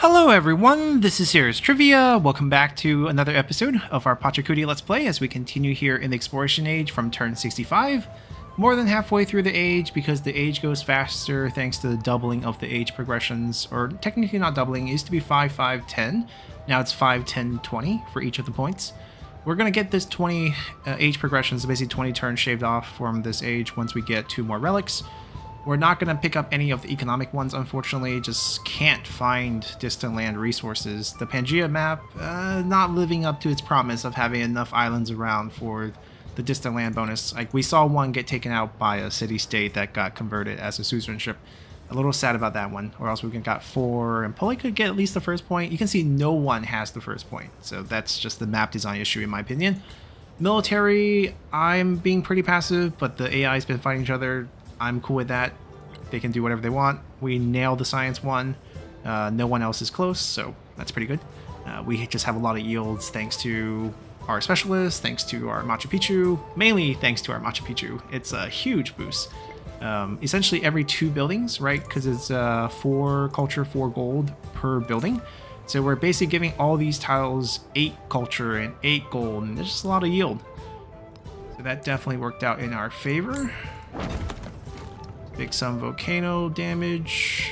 Hello everyone, this is Serious Trivia. Welcome back to another episode of our Pachacuti Let's Play as we continue here in the Exploration Age from turn 65. More than halfway through the age because the age goes faster thanks to the doubling of the age progressions, or technically not doubling, it used to be 5, 5, 10. Now it's 5, 10, 20 for each of the points. We're going to get this 20 age progressions, basically 20 turns shaved off from this age once we get 2 more relics. We're not going to pick up any of the economic ones, unfortunately. Just can't find distant land resources. The Pangea map not living up to its promise of having enough islands around for the distant land bonus. Like, we saw one get taken out by a city-state that got converted as a suzerainship. A little sad about that one, or else we got 4, and probably could get at least the first point. You can see no one has the first point, so that's just the map design issue in my opinion. Military, I'm being pretty passive, but the AI's been fighting each other. I'm cool with that. They can do whatever they want. We nailed the science one. No one else is close, so that's pretty good. We just have a lot of yields thanks to our specialists, thanks to our Machu Picchu, mainly thanks to our Machu Picchu. It's a huge boost. Essentially every 2 buildings, right? Because it's 4 culture, 4 gold per building. So we're basically giving all these tiles 8 culture and 8 gold, and there's just a lot of yield. So that definitely worked out in our favor. Take some volcano damage.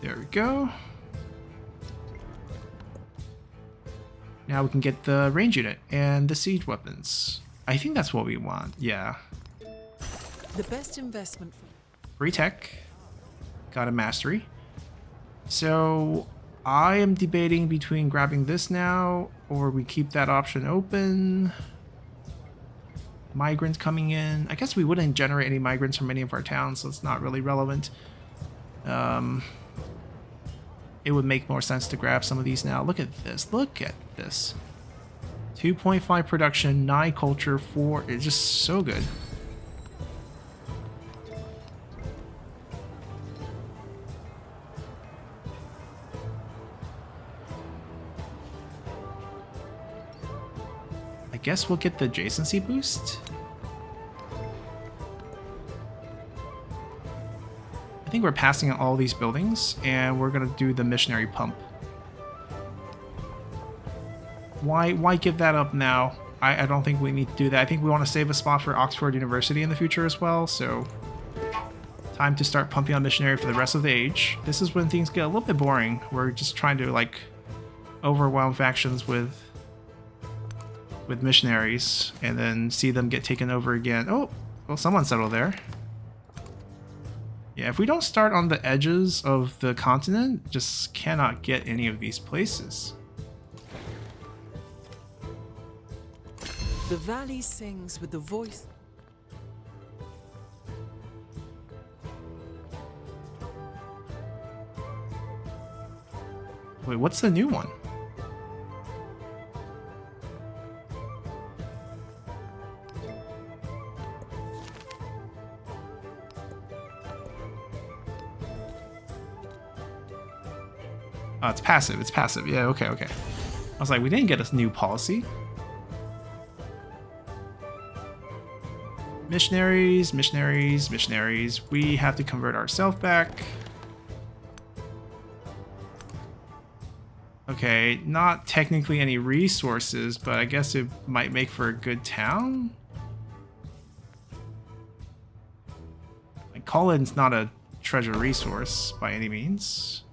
There we go. Now we can get the range unit and the siege weapons. I think that's what we want. Yeah. The best investment. Free tech. Got a mastery. So I am debating between grabbing this now or we keep that option open. Migrants coming in. I guess we wouldn't generate any migrants from any of our towns, so it's not really relevant. It would make more sense to grab some of these now. Look at this. Look at this. 2.5 production, 9 culture, 4. It's just so good. I guess we'll get the adjacency boost. I think we're passing all these buildings and we're gonna do the missionary pump. Why give that up now? I don't think we need to do that. I think we want to save a spot for Oxford University in the future as well, so time to start pumping on missionary for the rest of the age. This is when things get a little bit boring. We're just trying to like overwhelm factions with missionaries and then see them get taken over again. Oh, well, someone settled there. Yeah, if we don't start on the edges of the continent, just cannot get any of these places. The valley sings with the voice. Wait, what's the new one? Oh, it's passive. It's passive. Yeah, okay, okay. I was like, we didn't get a new policy. Missionaries, missionaries, missionaries. We have to convert ourselves back. Okay, not technically any resources, but I guess it might make for a good town. Like, Colin's not a treasure resource by any means.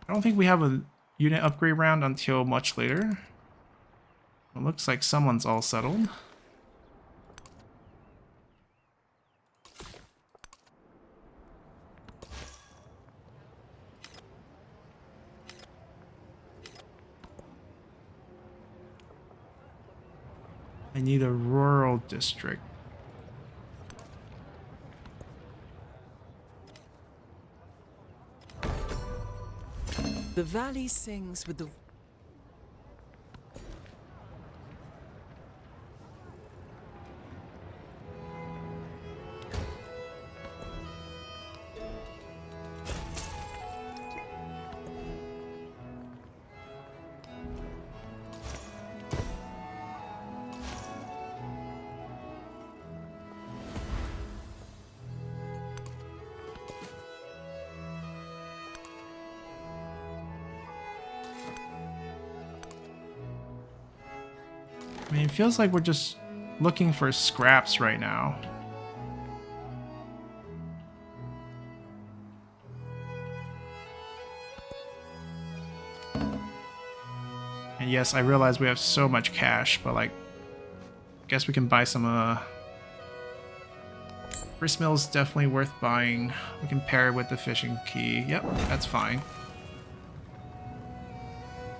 I don't think we have a unit upgrade round until much later. It looks like someone's all settled. I need a rural district. The valley sings with the... I mean, it feels like we're just looking for scraps right now. And yes, I realize we have so much cash, but like, I guess we can buy some, gristmill's definitely worth buying. We can pair it with the fishing key. Yep, that's fine.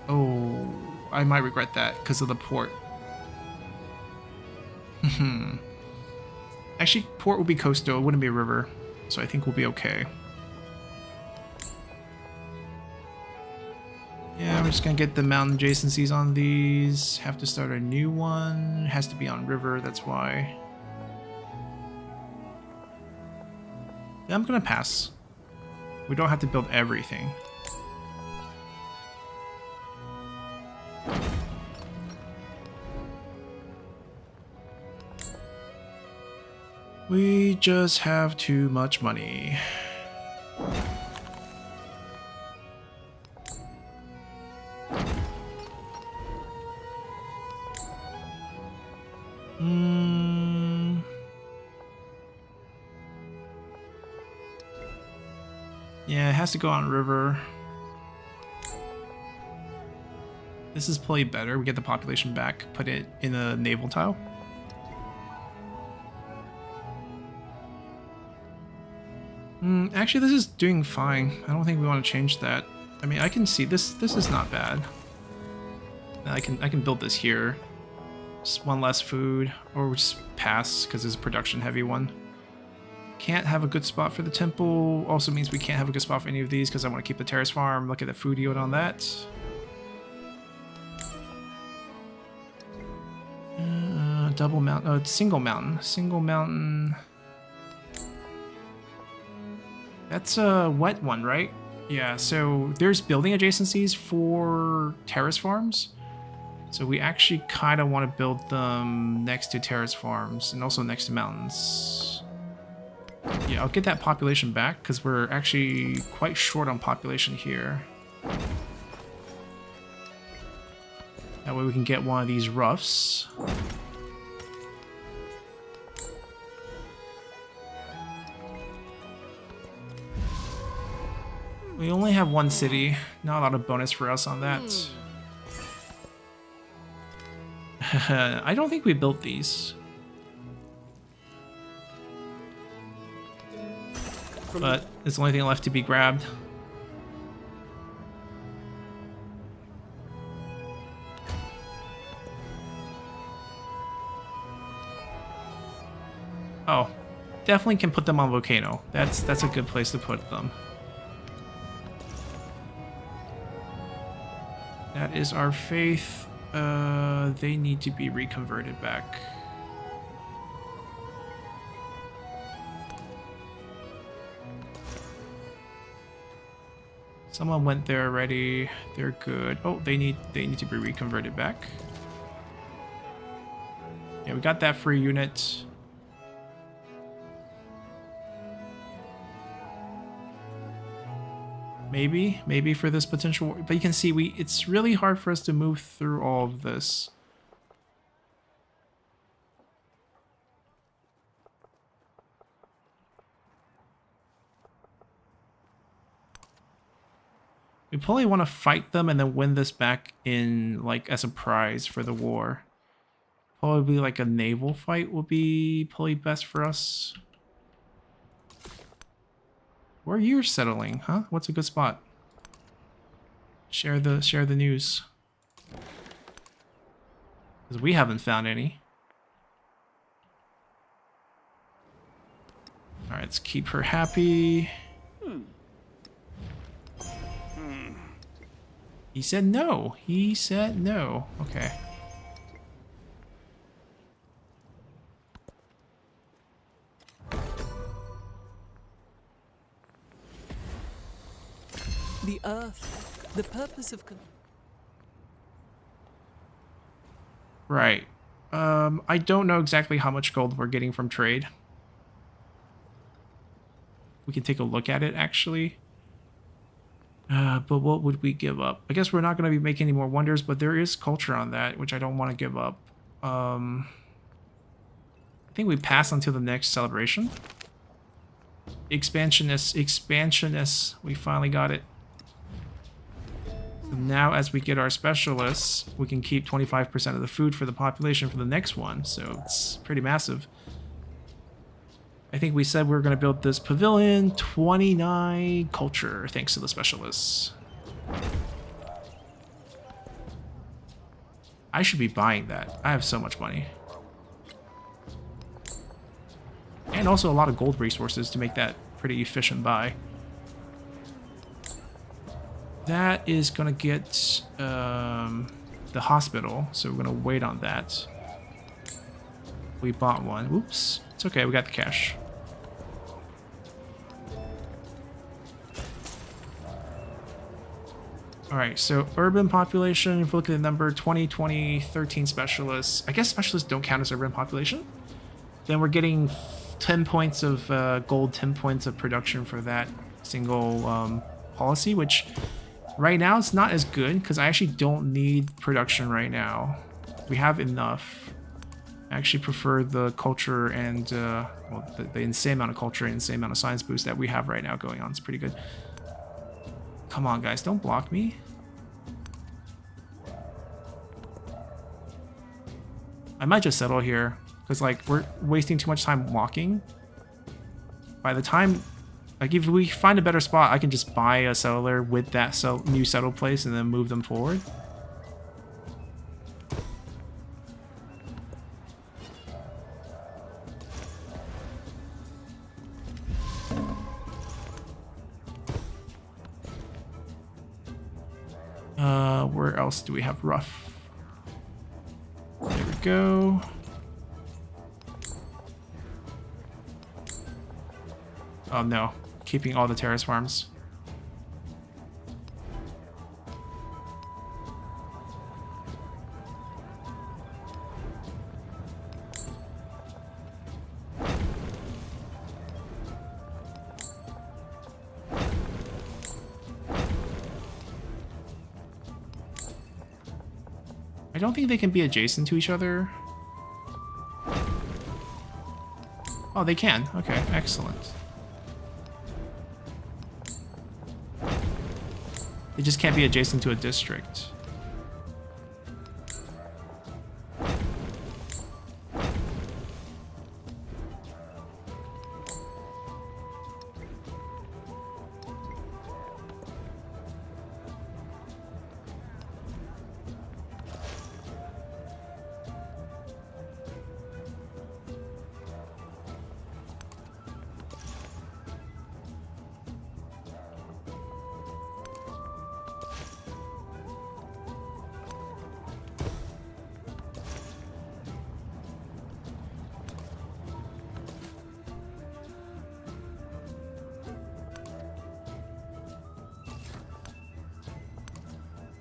Oh, I might regret that because of the port. Actually, port will be coastal, it wouldn't be a river, so I think we'll be okay. Yeah, we're just gonna get the mountain adjacencies on these. Have to start a new one. It has to be on river, that's why. Yeah, I'm gonna pass. We don't have to build everything. We just have too much money. Yeah, it has to go on river. This is probably better. We get the population back, put it in a naval tile. Actually, this is doing fine. I don't think we want to change that. I mean, I can see this. This is not bad. I can build this here. Just one less food, or we'll just pass because it's a production heavy one. Can't have a good spot for the temple. Also means we can't have a good spot for any of these because I want to keep the terrace farm. Look at the food yield on that. Double mountain. Oh, it's single mountain. Single mountain. That's a wet one, right? Yeah, so there's building adjacencies for terrace farms. So we actually kind of want to build them next to terrace farms and also next to mountains. Yeah, I'll get that population back because we're actually quite short on population here. That way we can get one of these roughs. We only have one city. Not a lot of bonus for us on that. I don't think we built these. But it's the only thing left to be grabbed. Oh, definitely can put them on volcano. That's a good place to put them. That is our faith. They need to be reconverted back. Someone went there already. They're good. Oh, they need to be reconverted back. Yeah, we got that free unit. Maybe for this potential, but you can see it's really hard for us to move through all of this. We probably want to fight them and then win this back in like as a prize for the war. Probably like a naval fight will be probably best for us. Where are you settling, huh? What's a good spot? Share the news. Because we haven't found any. Alright, let's keep her happy. He said no. He said no. Okay. The earth, the purpose of... Right. I don't know exactly how much gold we're getting from trade. We can take a look at it, actually. But what would we give up? I guess we're not going to be making any more wonders, but there is culture on that, which I don't want to give up. I think we pass until the next celebration. Expansionists. We finally got it. So now as we get our specialists, we can keep 25% of the food for the population for the next one. So it's pretty massive. I think we said we were going to build this pavilion. 29 culture, thanks to the specialists. I should be buying that. I have so much money. And also a lot of gold resources to make that pretty efficient buy. That is going to get the hospital, so we're going to wait on that. We bought one. Oops. It's okay, we got the cash. Alright, so urban population, if you look at the number 20, 20, 13 specialists. I guess specialists don't count as urban population. Then we're getting 10 points of gold, 10 points of production for that single policy, which right now it's not as good because I actually don't need production right now. We have enough. I actually prefer the culture and well, the insane amount of culture and insane amount of science boost that we have right now going on. It's pretty good. Come on, guys, don't block me. I might just settle here because, like, we're wasting too much time walking. By the time, like, if we find a better spot, I can just buy a settler with that new settle place and then move them forward. Where else do we have rough? There we go. Oh no, keeping all the terrace farms. I don't think they can be adjacent to each other. Oh, they can. Okay, excellent. They just can't be adjacent to a district.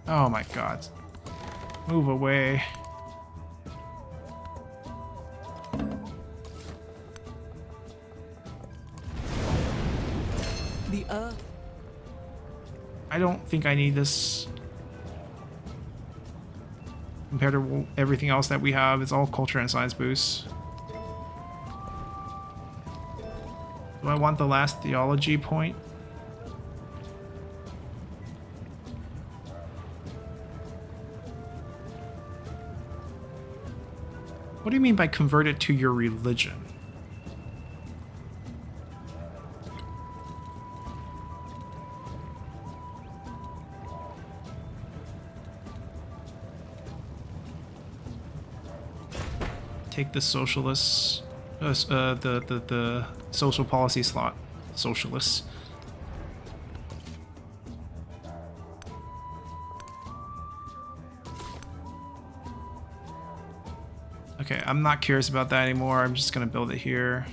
Oh my god. Move away. The earth. I don't think I need this. Compared to everything else that we have, it's all culture and science boosts. Do I want the last theology point? What do you mean by convert it to your religion? Take the socialists, the social policy slot. Socialists. Okay, I'm not curious about that anymore. I'm just gonna build it here.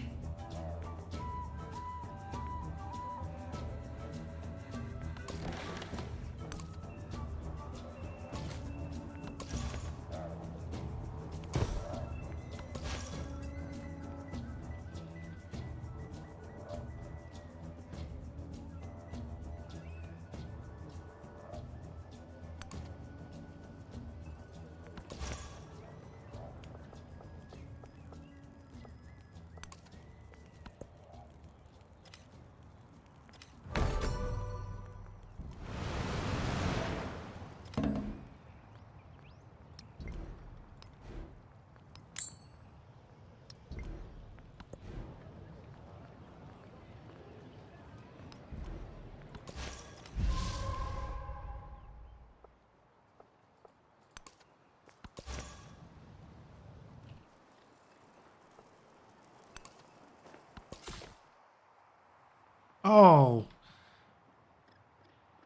Oh.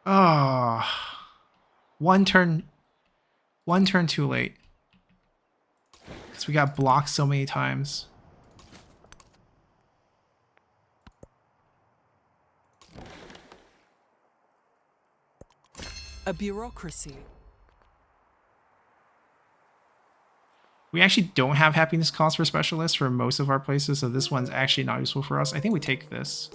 Oh. One turn too late. Because we got blocked so many times. A bureaucracy. We actually don't have happiness cost for specialists for most of our places, so this one's actually not useful for us. I think we take this.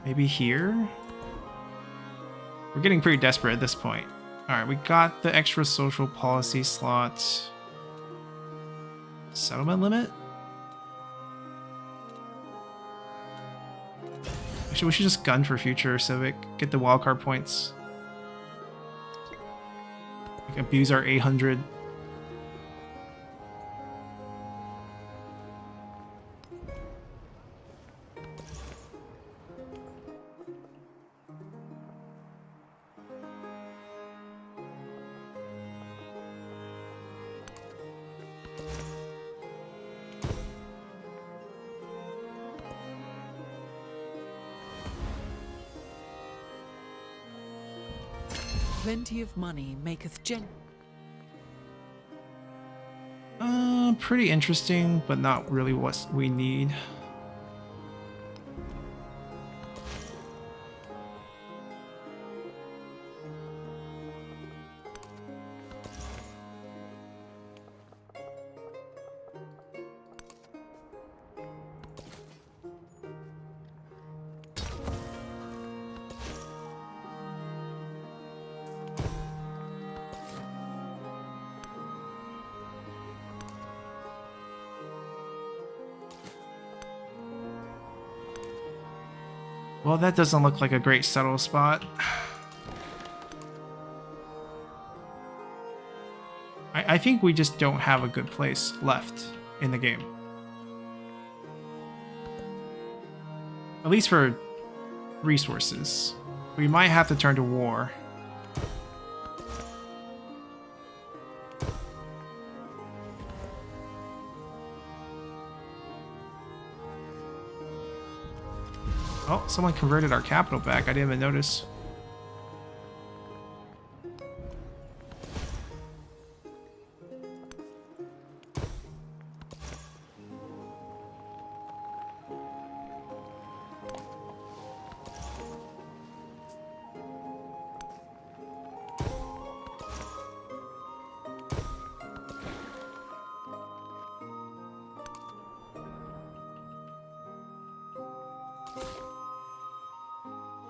Maybe here? We're getting pretty desperate at this point. Alright, we got the extra social policy slot. Settlement limit? Actually, we should just gun for future civic. Get the wildcard points. Like, abuse our 800. Plenty of money maketh gen. Pretty interesting, but not really what we need. Well, that doesn't look like a great settle spot. I think we just don't have a good place left in the game. At least for resources. We might have to turn to war. Oh, someone converted our capital back. I didn't even notice.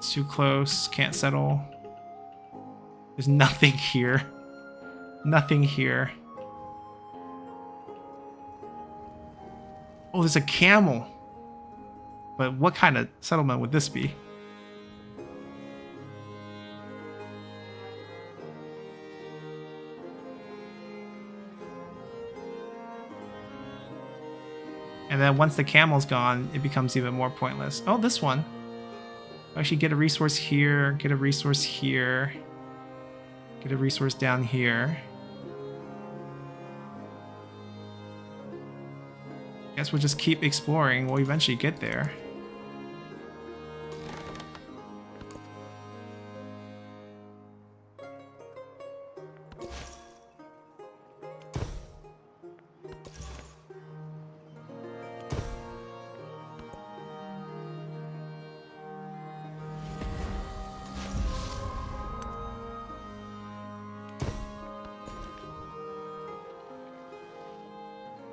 Too close, can't settle. There's nothing here. Nothing here. Oh, there's a camel. But what kind of settlement would this be? And then once the camel's gone, it becomes even more pointless. Oh, this one. Actually, get a resource here, get a resource here, get a resource down here. Guess we'll just keep exploring. We'll eventually get there.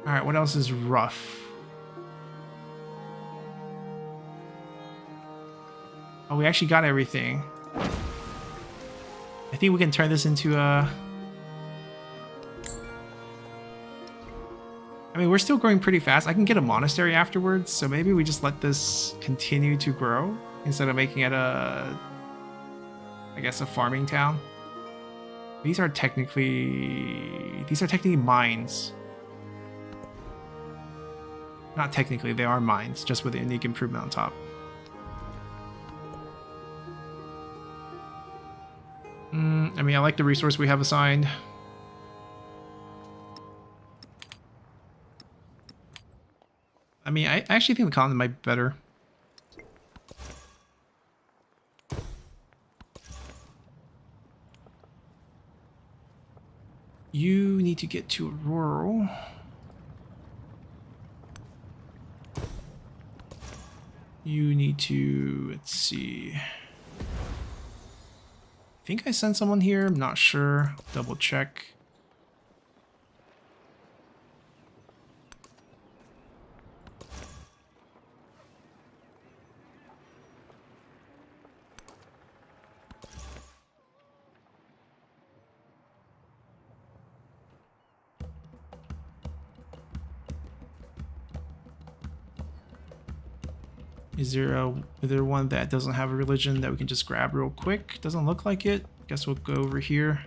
Alright, what else is rough? Oh, we actually got everything. I think we can turn this into a... I mean, we're still growing pretty fast. I can get a monastery afterwards, so maybe we just let this continue to grow instead of making it a... I guess a farming town. These are technically mines. Not technically, they are mines, just with a unique improvement on top. I mean, I like the resource we have assigned. I mean, I actually think the colony might be better. You need to get to a rural. You need to, let's see. I think I sent someone here, I'm not sure. Double check. Is there one that doesn't have a religion that we can just grab real quick? Doesn't look like it. Guess we'll go over here.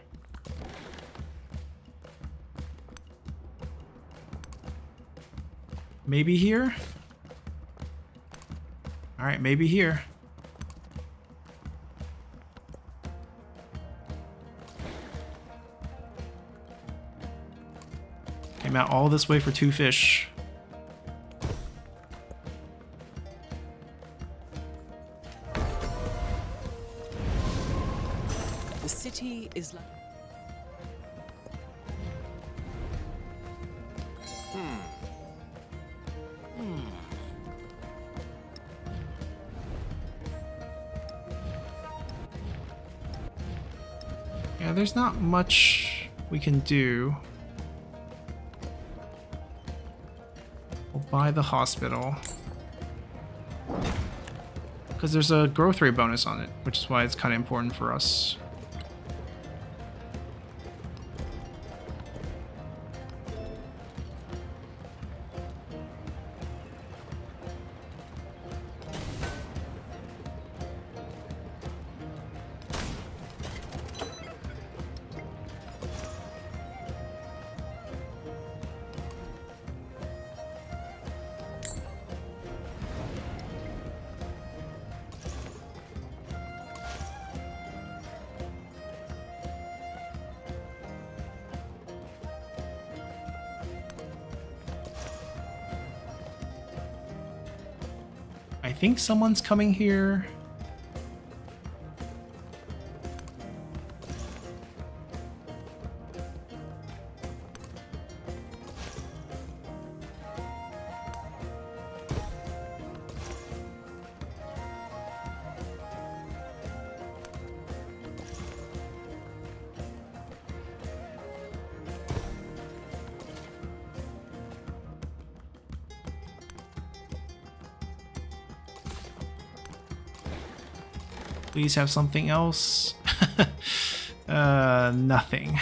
Maybe here? Alright, maybe here. Came out all this way for 2 fish. The city is like... Yeah, there's not much we can do. We'll buy the hospital. Because there's a growth rate bonus on it, which is why it's kind of important for us. I think someone's coming here. Please have something else. Nothing.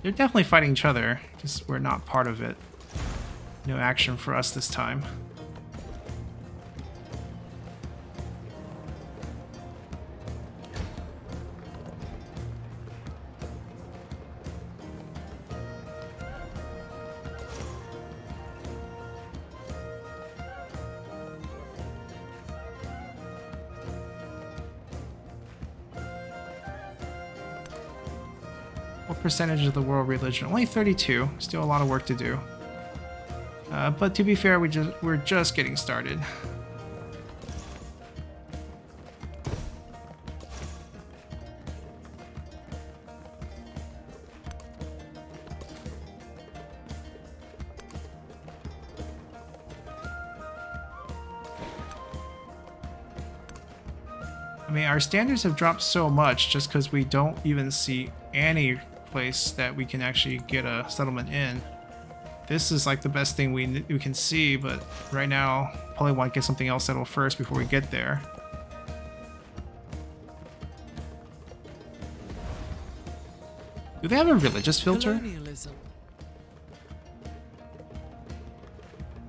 They're definitely fighting each other, just we're not part of it. No action for us this time. What percentage of the world religion? Only 32. Still a lot of work to do. But to be fair, we're just getting started. I mean, our standards have dropped so much just because we don't even see any place that we can actually get a settlement in. This is like the best thing we can see, but right now probably want to get something else settled first before we get there. Do they have a religious filter? Colonialism.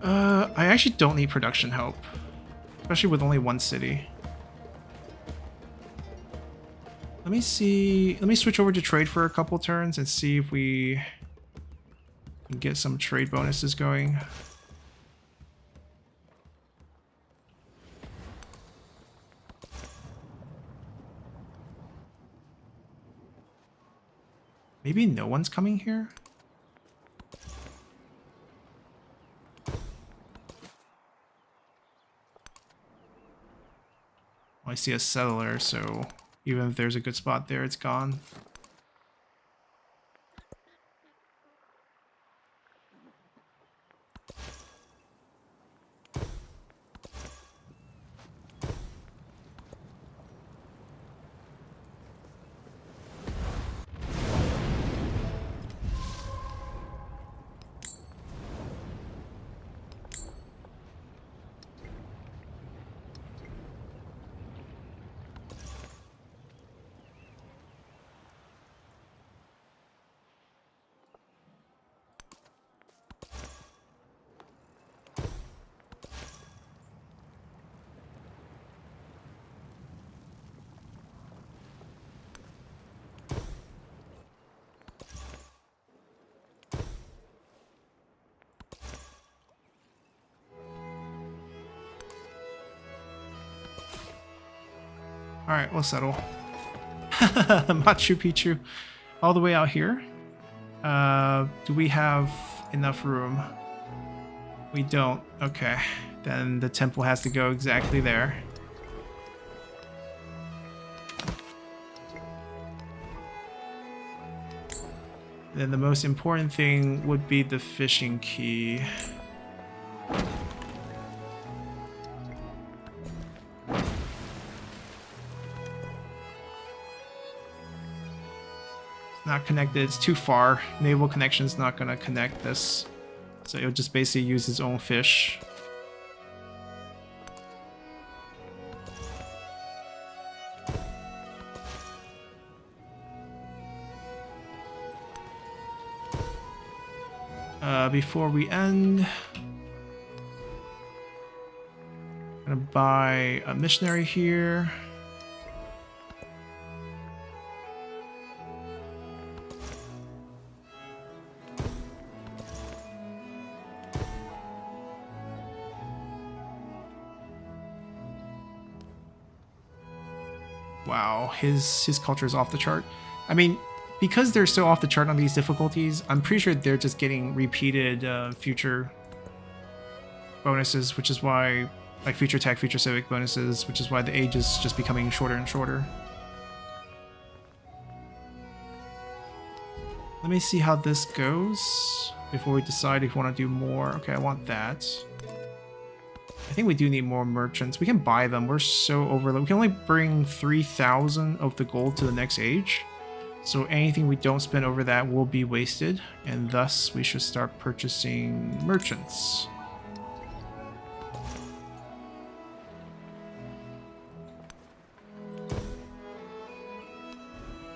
I actually don't need production help. especially with only one city. Let me see. Let me switch over to trade for a couple turns and see if we can get some trade bonuses going. Maybe no one's coming here? Well, I see a settler, so even if there's a good spot there, it's gone. Alright, we'll settle. Machu Picchu. All the way out here. Do we have enough room? We don't. Okay. Then the temple has to go exactly there. Then the most important thing would be the fishing key. Not connected, it's too far. Naval connection's not gonna connect this. So it'll just basically use its own fish. Before we end, I'm gonna buy a missionary here. Wow, his culture is off the chart. I mean, because they're so off the chart on these difficulties, I'm pretty sure they're just getting repeated future bonuses, which is why, like future tech, future civic bonuses, which is why the age is just becoming shorter and shorter. Let me see how this goes before we decide if we want to do more. Okay, I want that. I think we do need more merchants. We can buy them. We're so overloaded. We can only bring 3,000 of the gold to the next age. So anything we don't spend over that will be wasted. And thus, we should start purchasing merchants.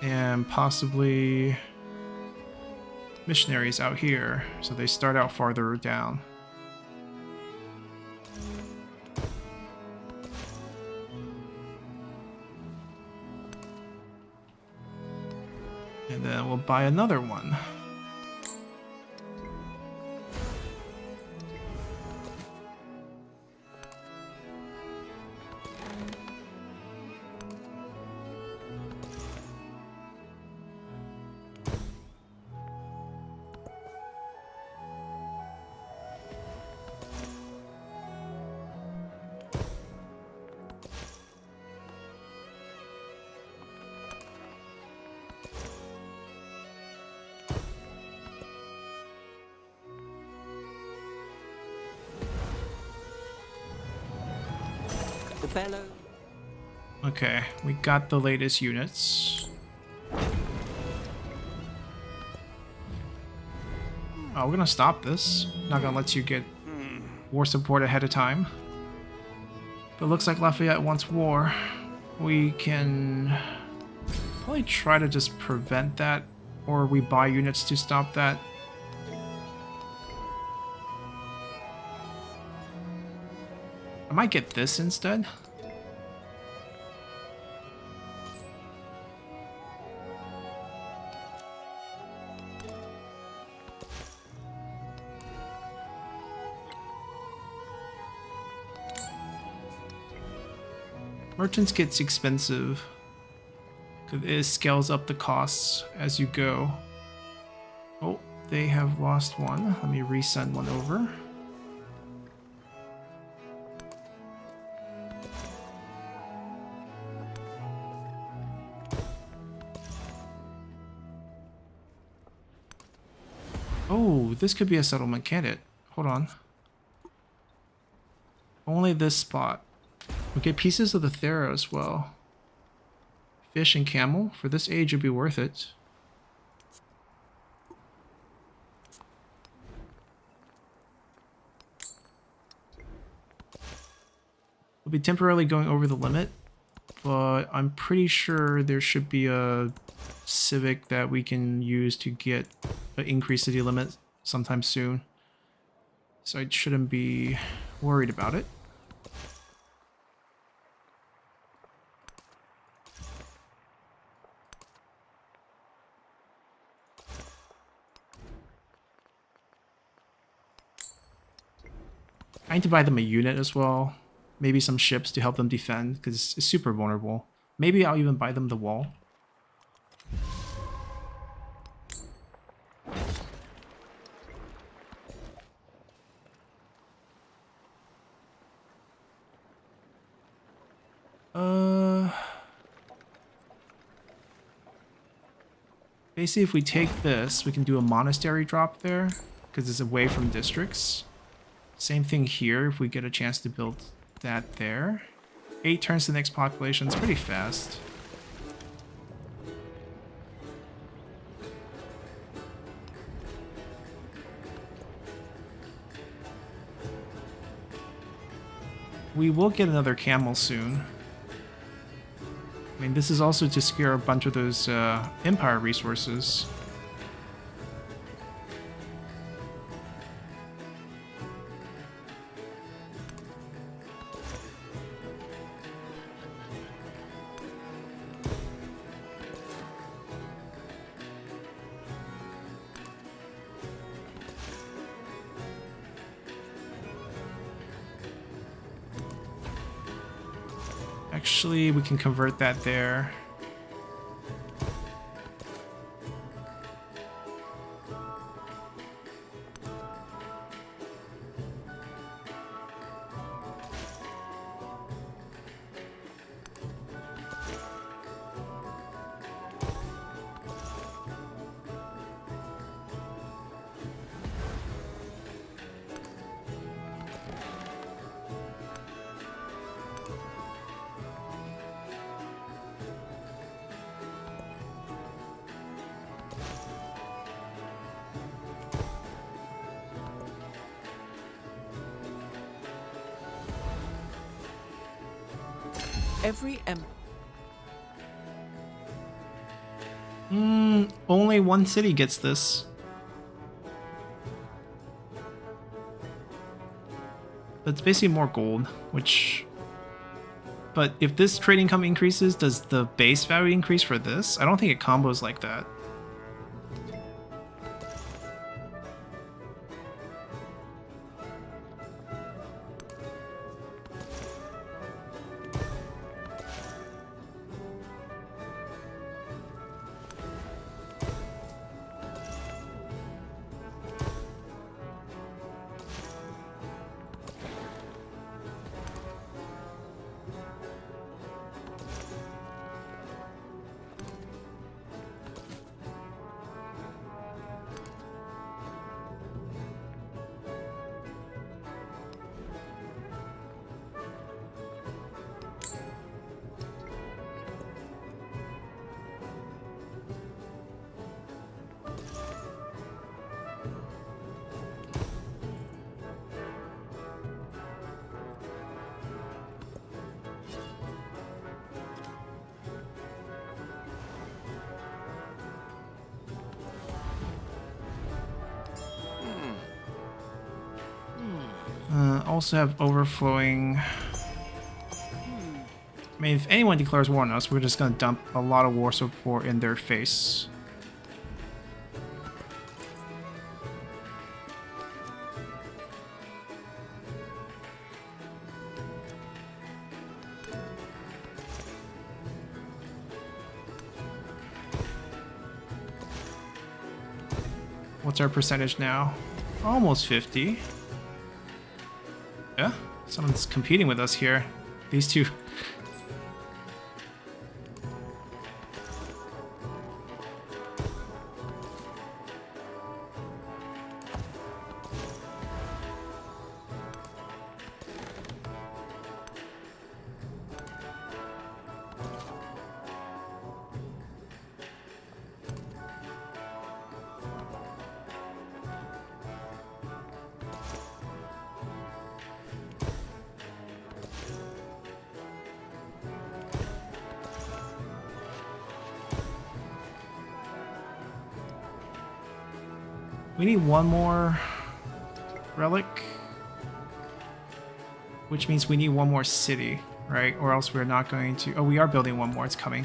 And possibly missionaries out here. So they start out farther down. And then we'll buy another one. Bellow. Okay, we got the latest units. Oh, we're gonna stop this. Not gonna let you get war support ahead of time. But it looks like Lafayette wants war. We can probably try to just prevent that, or we buy units to stop that. I might get this instead. Merchants gets expensive. 'Cause it scales up the costs as you go. Oh, they have lost one. Let me resend one over. Oh, this could be a settlement candidate. Hold on. Only this spot. We get pieces of the Thera as well. Fish and camel. For this age, would be worth it. We'll be temporarily going over the limit, but I'm pretty sure there should be a civic that we can use to get an increased city limit sometime soon. So I shouldn't be worried about it. I need to buy them a unit as well. Maybe some ships to help them defend, because it's super vulnerable. Maybe I'll even buy them the wall. Basically, if we take this, we can do a monastery drop there, because it's away from districts. Same thing here, if we get a chance to build that there. 8 turns to the next population, it's pretty fast. We will get another camel soon. I mean, this is also to secure a bunch of those Empire resources. Actually, we can convert that there. Every Only one city gets this. That's basically more gold, which... But if this trade income increases, does the base value increase for this? I don't think it combos like that. Also have overflowing I mean, if anyone declares war on us, we're just gonna dump a lot of war support in their face. What's our percentage now? Almost 50. Yeah, someone's competing with us here. These two. We need one more relic, which means we need one more city, right? Or else we're not going to... Oh, we are building one more. It's coming.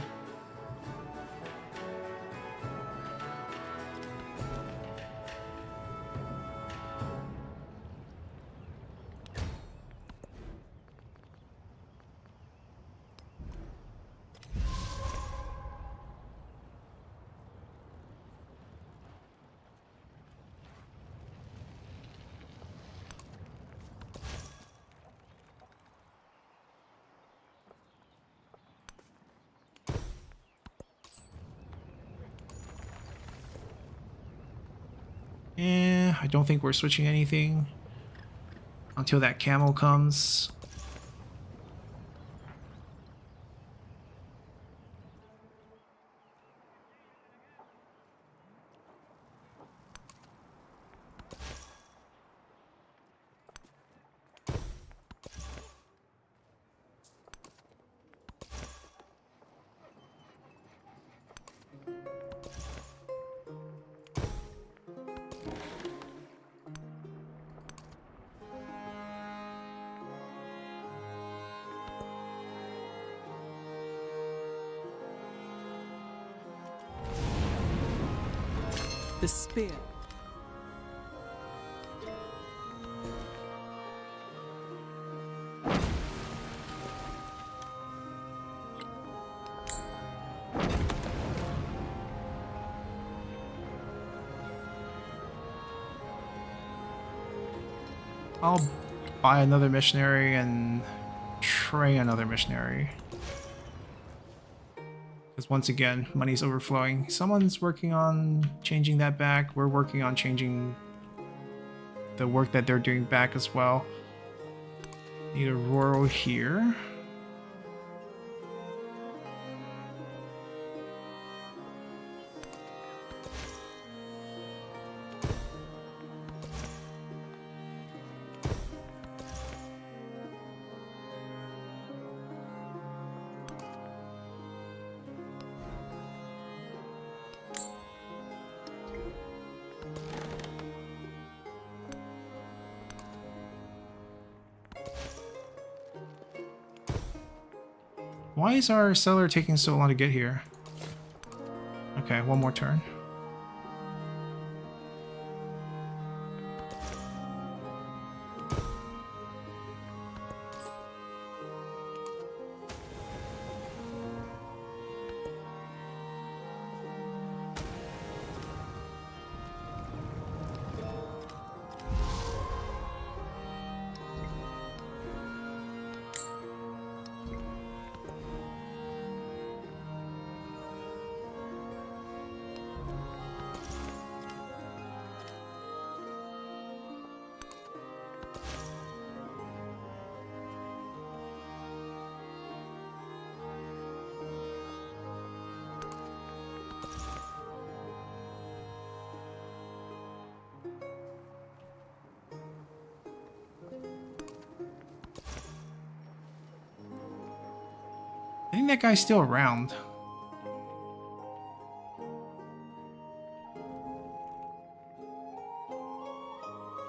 I don't think we're switching anything until that camel comes. The spear. I'll buy another missionary and train another missionary. Because once again, money's overflowing. Someone's working on changing that back. We're working on changing the work that they're doing back as well. Need a rural here. Why is our settler taking so long to get here? Okay, one more turn. I think that guy's still around.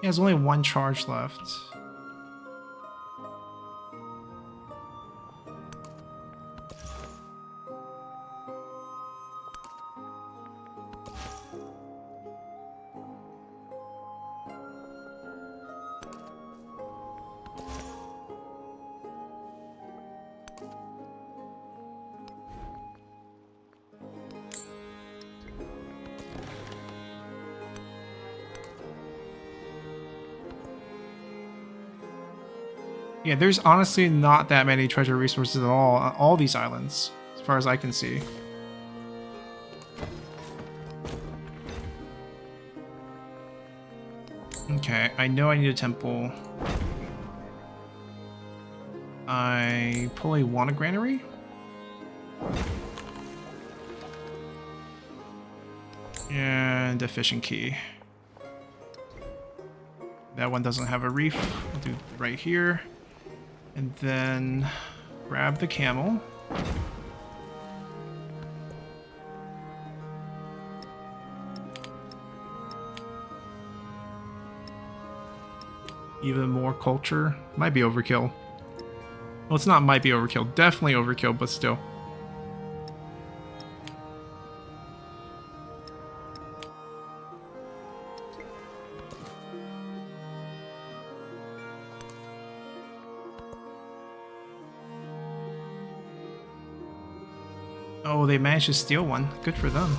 He has only one charge left. Yeah, there's honestly not that many treasure resources at all on all these islands, as far as I can see. Okay, I know I need a temple. I pull a Wanna Granary. And a fishing key. That one doesn't have a reef. I'll do right here. And then grab the camel. Even more culture. Might be overkill. Well, it's not might be overkill. Definitely overkill, but still. Oh, they managed to steal one. Good for them.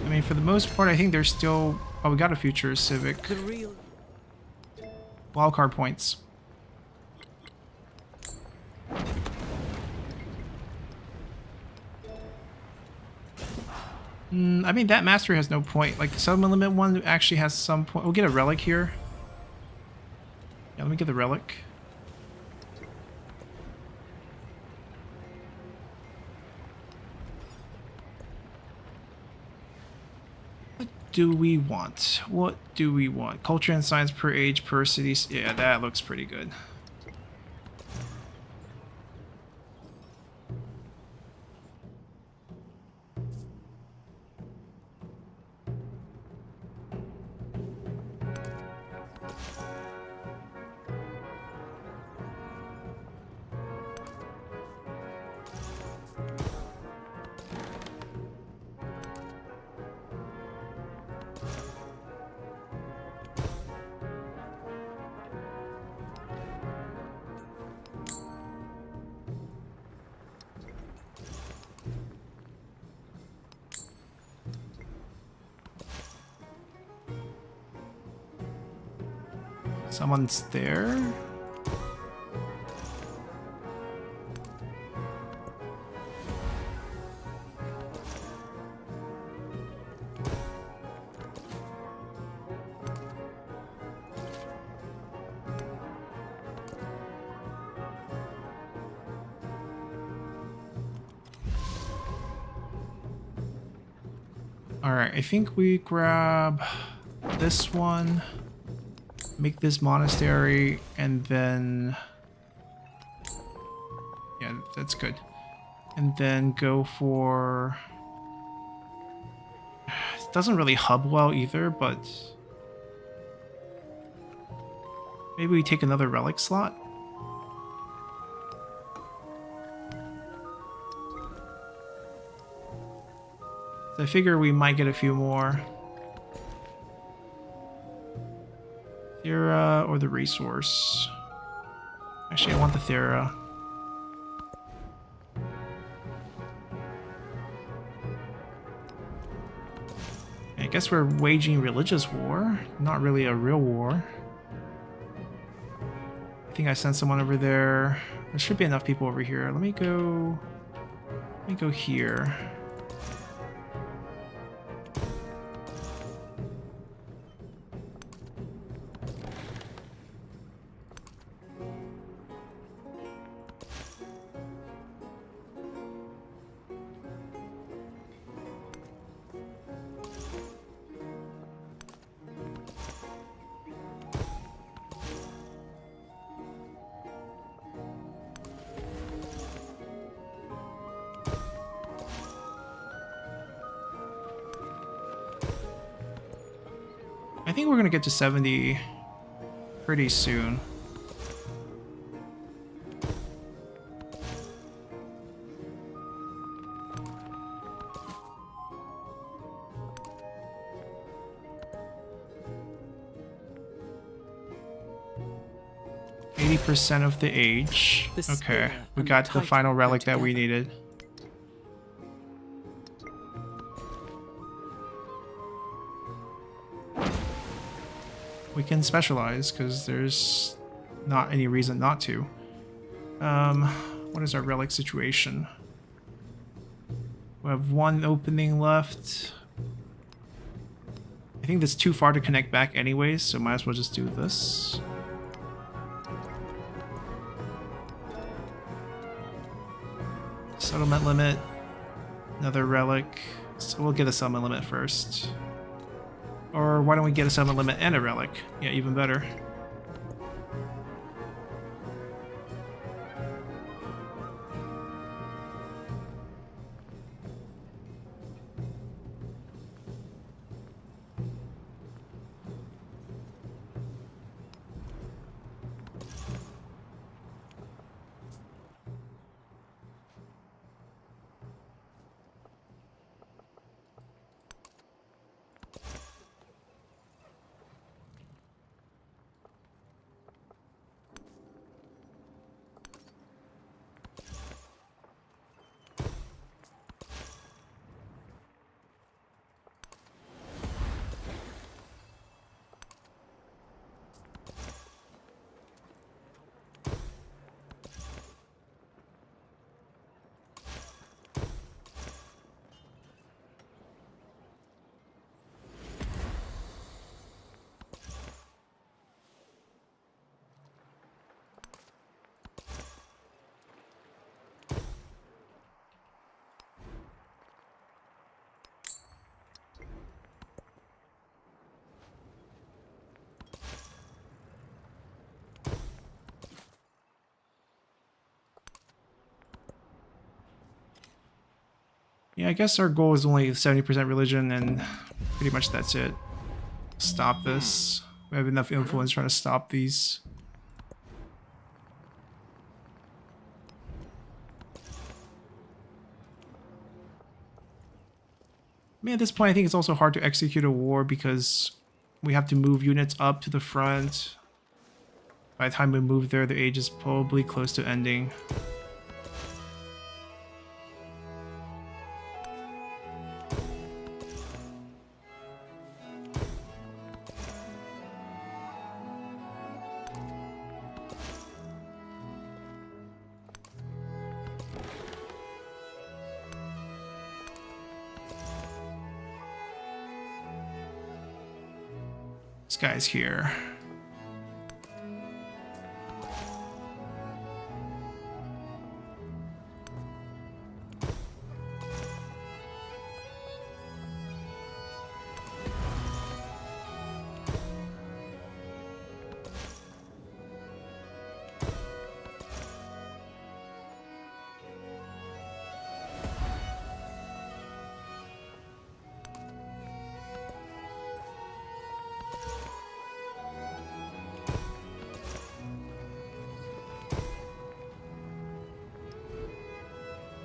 I mean, for the most part, I think there's still... Oh, we got a future civic. The real Wildcard points. I mean, that mastery has no point. Like, the settlement limit one actually has some point. We'll get a relic here. Yeah, let me get the relic. What do we want? What do we want? Culture and science per age per city. Yeah, that looks pretty good. Someone's there? Alright, I think we grab this one, make this monastery, and then... Yeah, that's good. And then go for... It doesn't really hub well either, but... Maybe we take another relic slot? I figure we might get a few more. Thera or the resource? Actually, I want the Thera. I guess we're waging religious war. Not really a real war. I think I sent someone over there. There should be enough people over here. Let me go here. I think we're gonna get to 70 pretty soon. %, of the age. Okay, we got the final relic that we needed. We can specialize because there's not any reason not to. What is our relic situation? We have one opening left. I think that's too far to connect back anyways, so might as well just do this. Settlement limit, another relic. So we'll get a settlement limit first. Or why don't we get a settlement limit and a relic? Yeah, even better. Yeah, I guess our goal is only 70% religion, and pretty much that's it. Stop this. We have enough influence trying to stop these. I mean, at this point, I think it's also hard to execute a war because we have to move units up to the front. By the time we move there, the age is probably close to ending. This guy's here.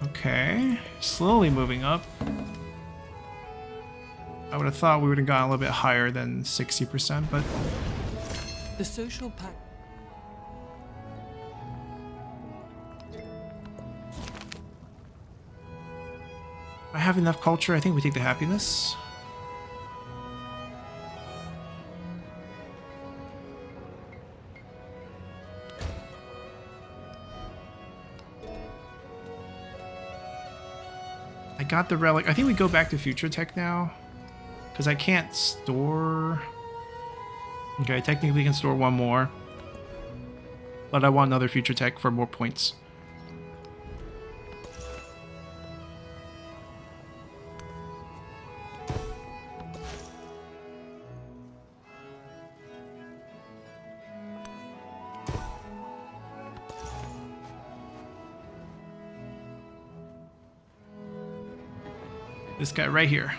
Okay, slowly moving up. I would have thought we would have gotten a little bit higher than 60%, but The social pact. I have enough culture. I think we take the happiness. I got the relic. I think we go back to future tech now. Because I can't store... Okay, technically we can store one more. But I want another future tech for more points. This guy right here.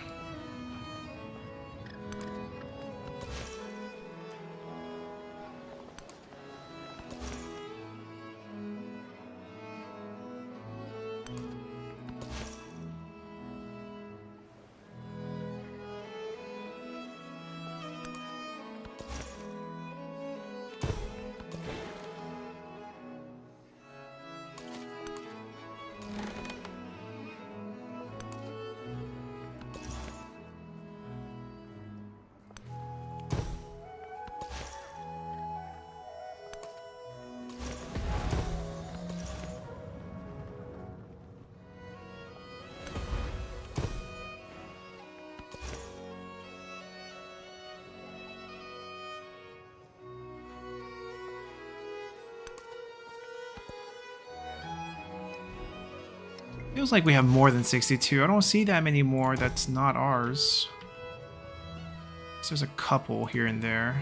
Feels like we have more than 62. I don't see that many more that's not ours. So there's a couple here and there.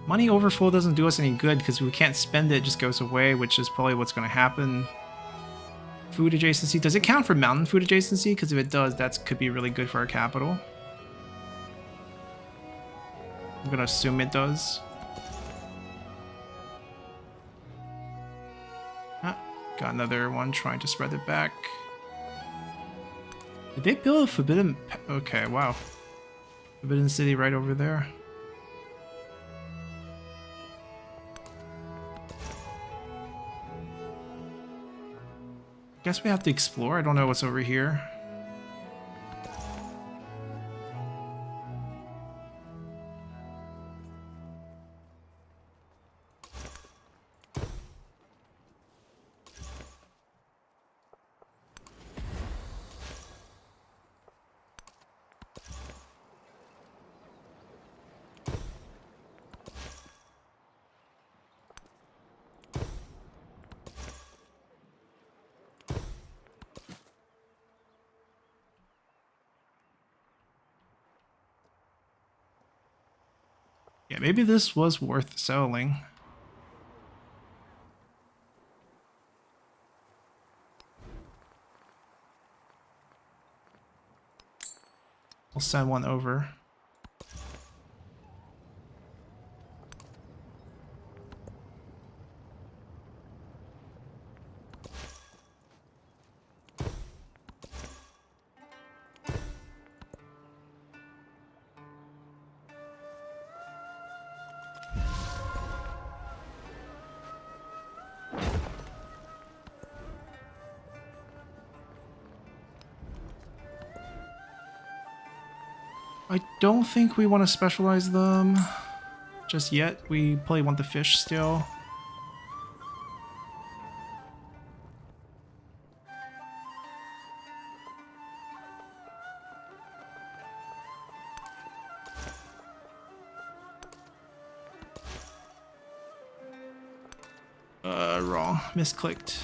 Money overflow doesn't do us any good because we can't spend it, it just goes away, which is probably what's going to happen. Food adjacency. Does it count for mountain food adjacency? Because if it does, that could be really good for our capital. I'm going to assume it does. Ah, got another one trying to spread it back. Did they build a forbidden... Okay, wow. Forbidden city right over there. Guess we have to explore. I don't know what's over here. Yeah, maybe this was worth selling. We'll send one over. I don't think we want to specialize them just yet. We probably want the fish still. Wrong. Misclicked.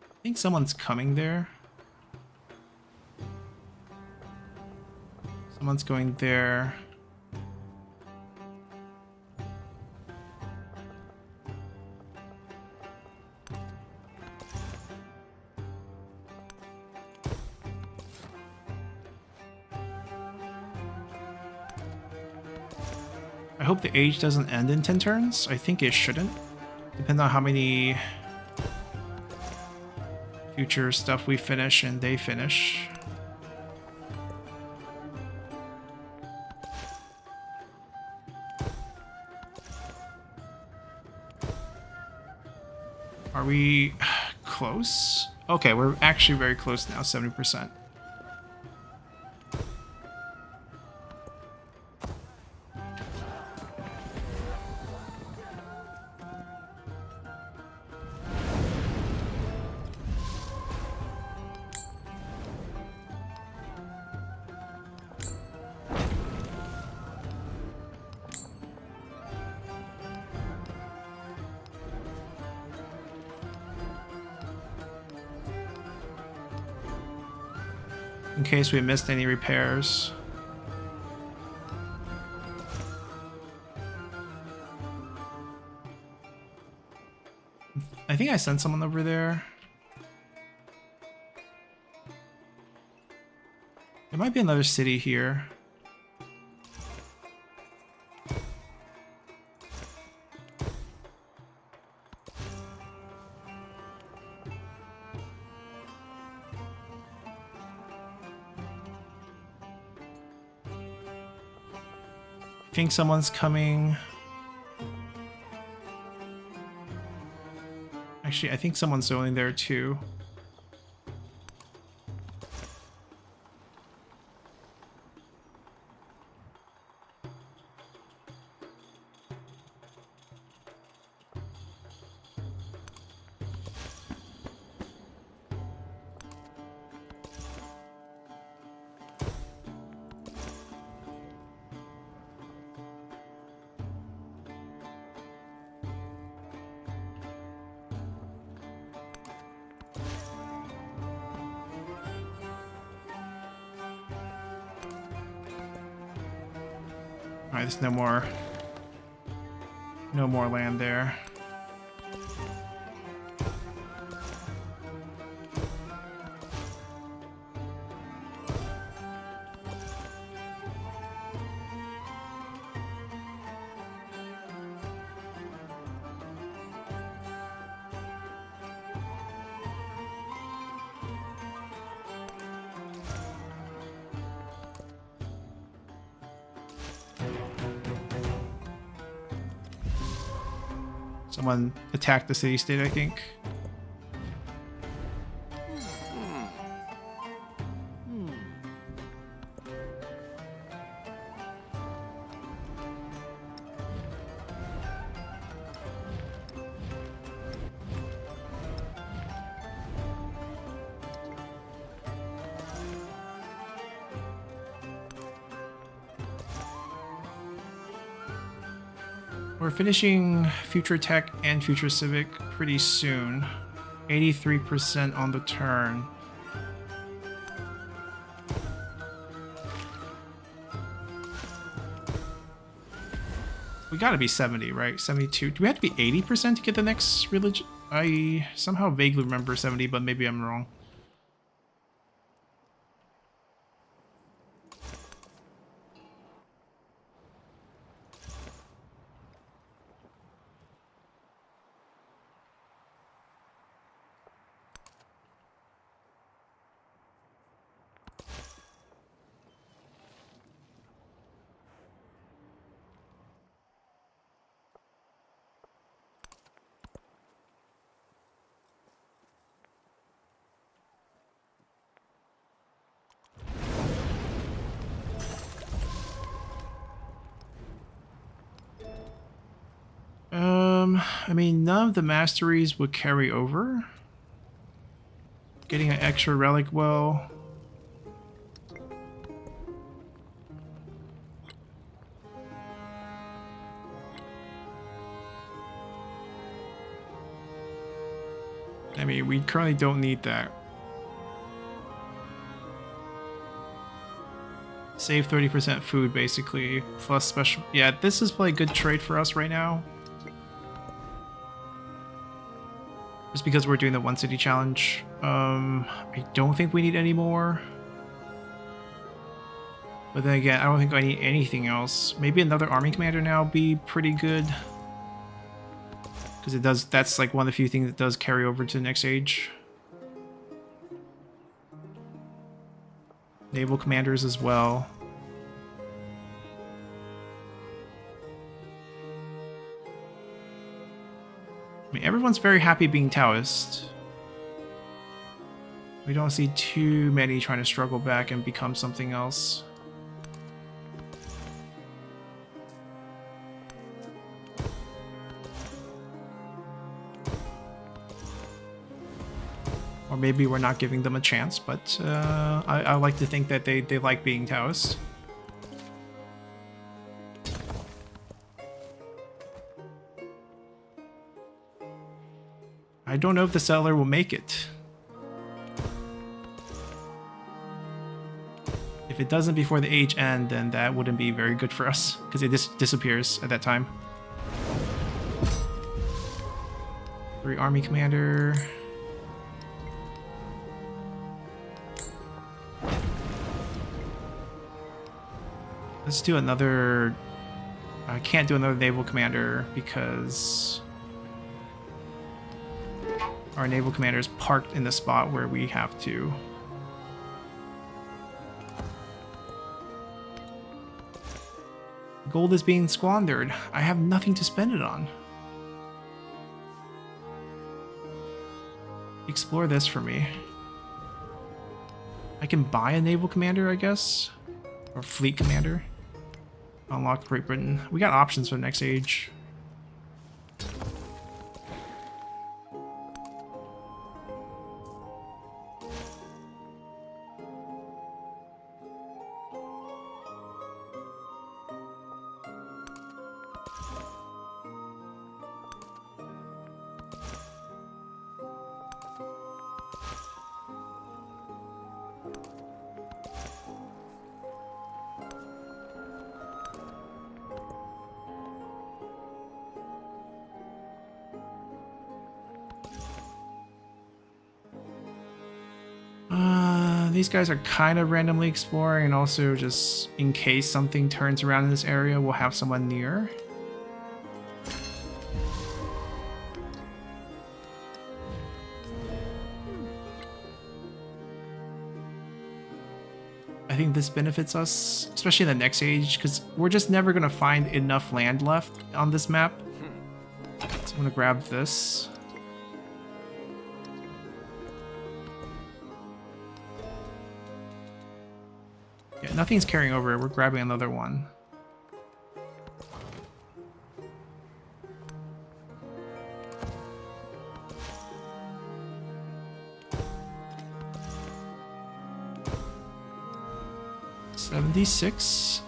I think someone's coming there. Someone's going there. I hope the age doesn't end in 10 turns. I think it shouldn't. Depending on how many future stuff we finish and they finish. Are we close? Okay, we're actually very close now, 70%. In case we missed any repairs. I think I sent someone over there. There might be another city here. I think someone's coming. Actually, I think someone's going there too. Alright, there's no more land there. Someone attacked the city-state, I think. We're finishing Future Tech and Future Civic pretty soon. 83% on the turn. We gotta be 70, right? 72. Do we have to be 80% to get the next religion? I somehow vaguely remember 70, but maybe I'm wrong. I mean, none of the masteries would carry over. Getting an extra relic well. I mean, we currently don't need that. Save 30% food, basically, plus special... Yeah, this is probably a good trade for us right now. Just because we're doing the one city challenge. I don't think we need any more. But then again, I don't think I need anything else. Maybe another army commander now would be pretty good. Because it does, that's like one of the few things that does carry over to the next age. Naval commanders as well. I mean, everyone's very happy being Taoist. We don't see too many trying to struggle back and become something else. Or maybe we're not giving them a chance, but I like to think that they like being Taoist. I don't know if the settler will make it. If it doesn't before the age end, then that wouldn't be very good for us, because it just disappears at that time. 3 army commander. Let's do another... I can't do another naval commander because our naval commander is parked in the spot where we have to. Gold is being squandered. I have nothing to spend it on. Explore this for me. I can buy a naval commander, I guess? Or fleet commander. Unlock Great Britain. We got options for the next age. these guys are kind of randomly exploring, and also just in case something turns around in this area, we'll have someone near. I think this benefits us, especially in the next age, because we're just never going to find enough land left on this map. So I'm going to grab this. Yeah, nothing's carrying over. We're grabbing another one. $76.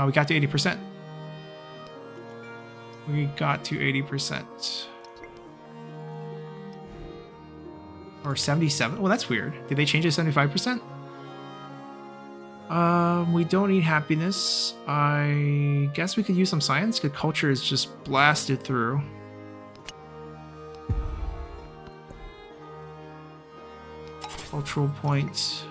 We got to 80%. We got to 80%. Or 77? Well, that's weird. Did they change it to 75%? We don't need happiness. I guess we could use some science, because culture is just blasted through. Cultural points.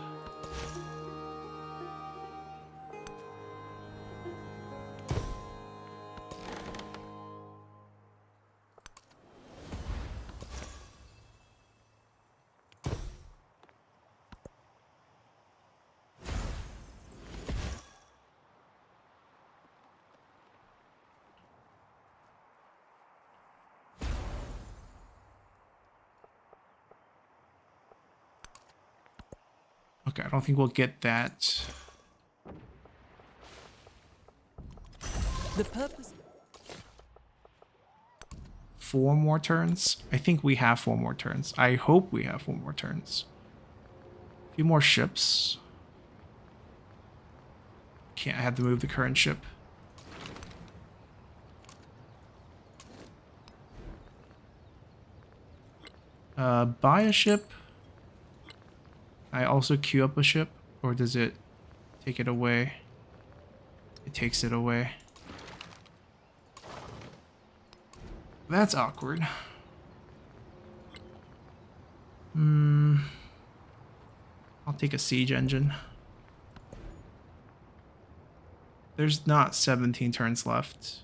Okay, I don't think we'll get that. The purpose. 4 more turns? I think we have 4 more turns. I hope we have 4 more turns. A few more ships. Can't, I have to move the current ship. Buy a ship. I also queue up a ship, or does it take it away? It takes it away. That's awkward. I'll take a siege engine. There's not 17 turns left.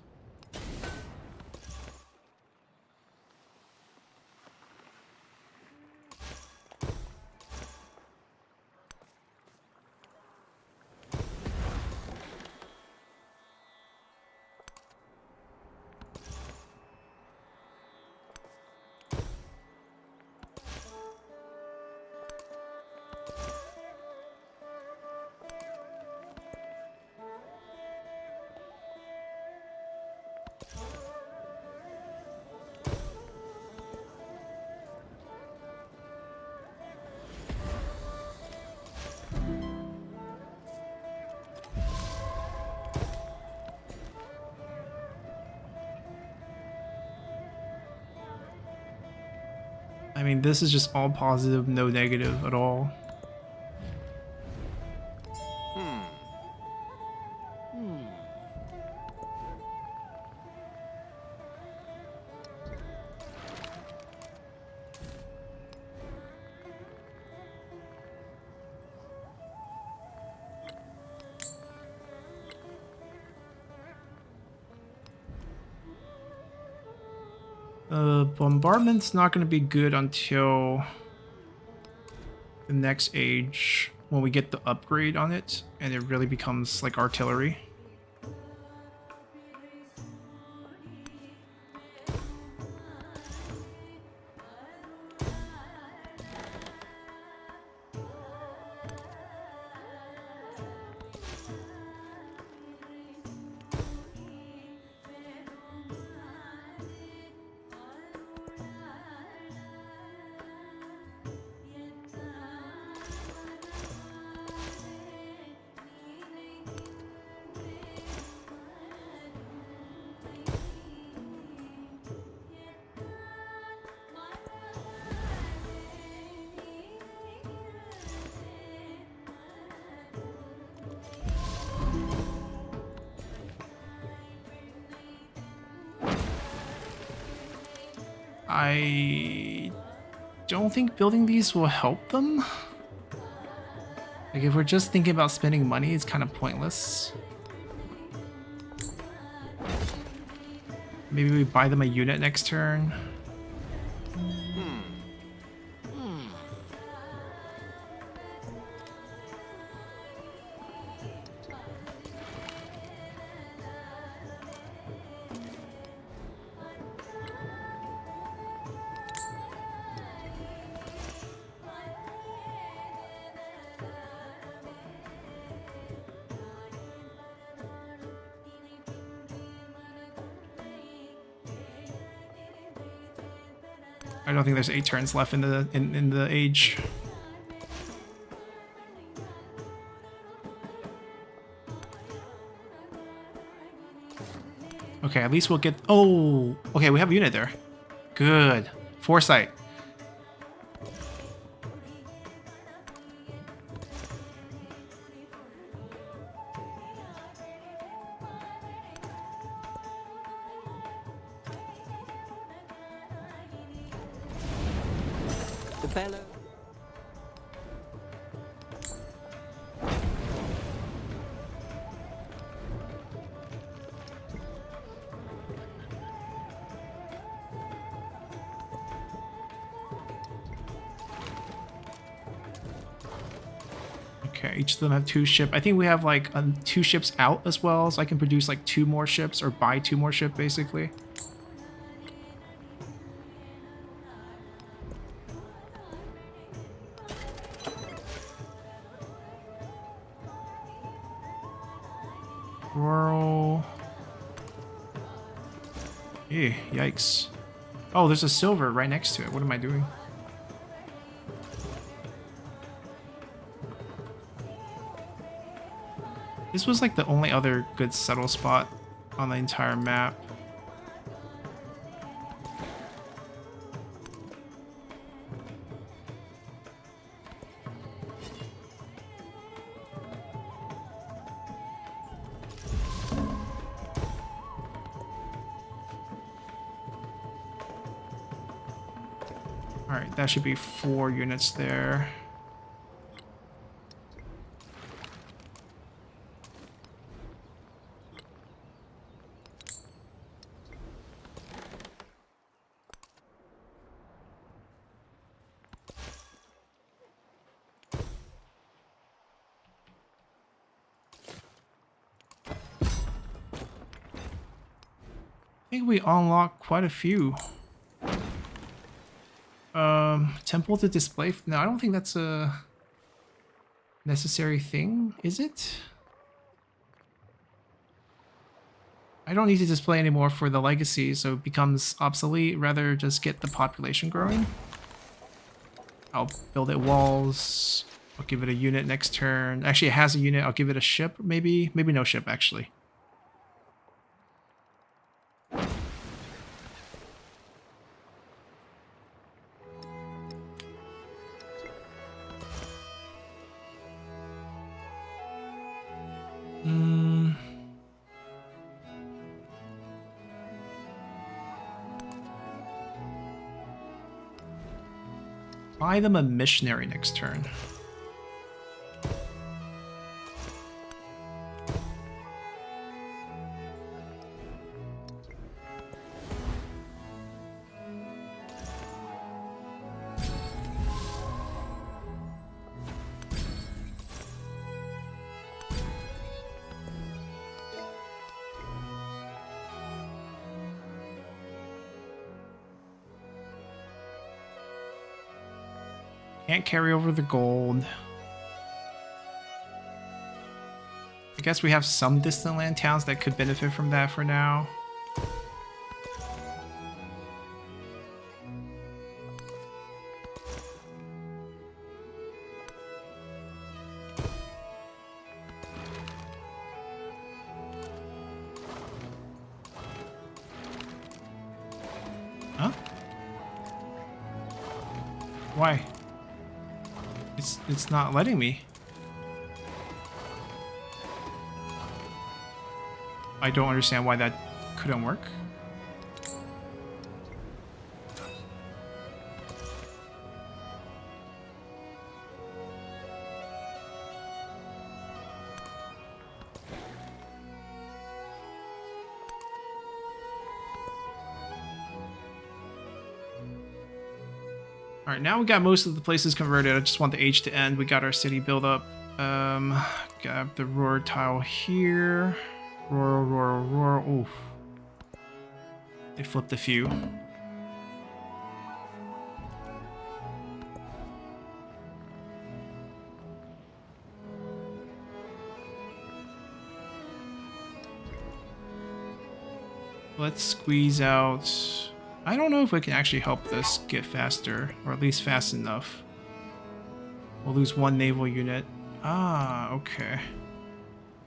I mean, this is just all positive, no negative at all. Bombardment's not going to be good until the next age, when we get the upgrade on it and it really becomes like artillery. I don't think building these will help them. Like, if we're just thinking about spending money, it's kind of pointless. Maybe we buy them a unit next turn. I don't think there's 8 turns left in the age. Okay, at least we'll get... Oh! Okay, we have a unit there. Good. Foresight. The bellow. Okay, each of them have 2 ships. I think we have like 2 ships out as well, so I can produce like 2 more ships or buy 2 more ships basically. Rural. Yikes. Oh, there's a silver right next to it. What am I doing? This was like the only other good settle spot on the entire map. Alright, that should be 4 units there. I think we unlocked quite a few. Temple to display. No, I don't think that's a necessary thing, is it? I don't need to display anymore for the legacy, so it becomes obsolete. Rather just get the population growing. I'll build it walls. I'll give it a unit next turn. Actually, it has a unit. I'll give it a ship, maybe. Maybe no ship, actually. Buy them a missionary next turn. Can't carry over the gold. I guess we have some distant land towns that could benefit from that for now. Huh? Why? It's not letting me. I don't understand why that couldn't work. Alright, now we got most of the places converted. I just want the age to end. We got our city build up. Got the roar tile here. Roar. Oof. They flipped a few. Let's squeeze out. I don't know if we can actually help this get faster, or at least fast enough. We'll lose one naval unit. Ah, okay.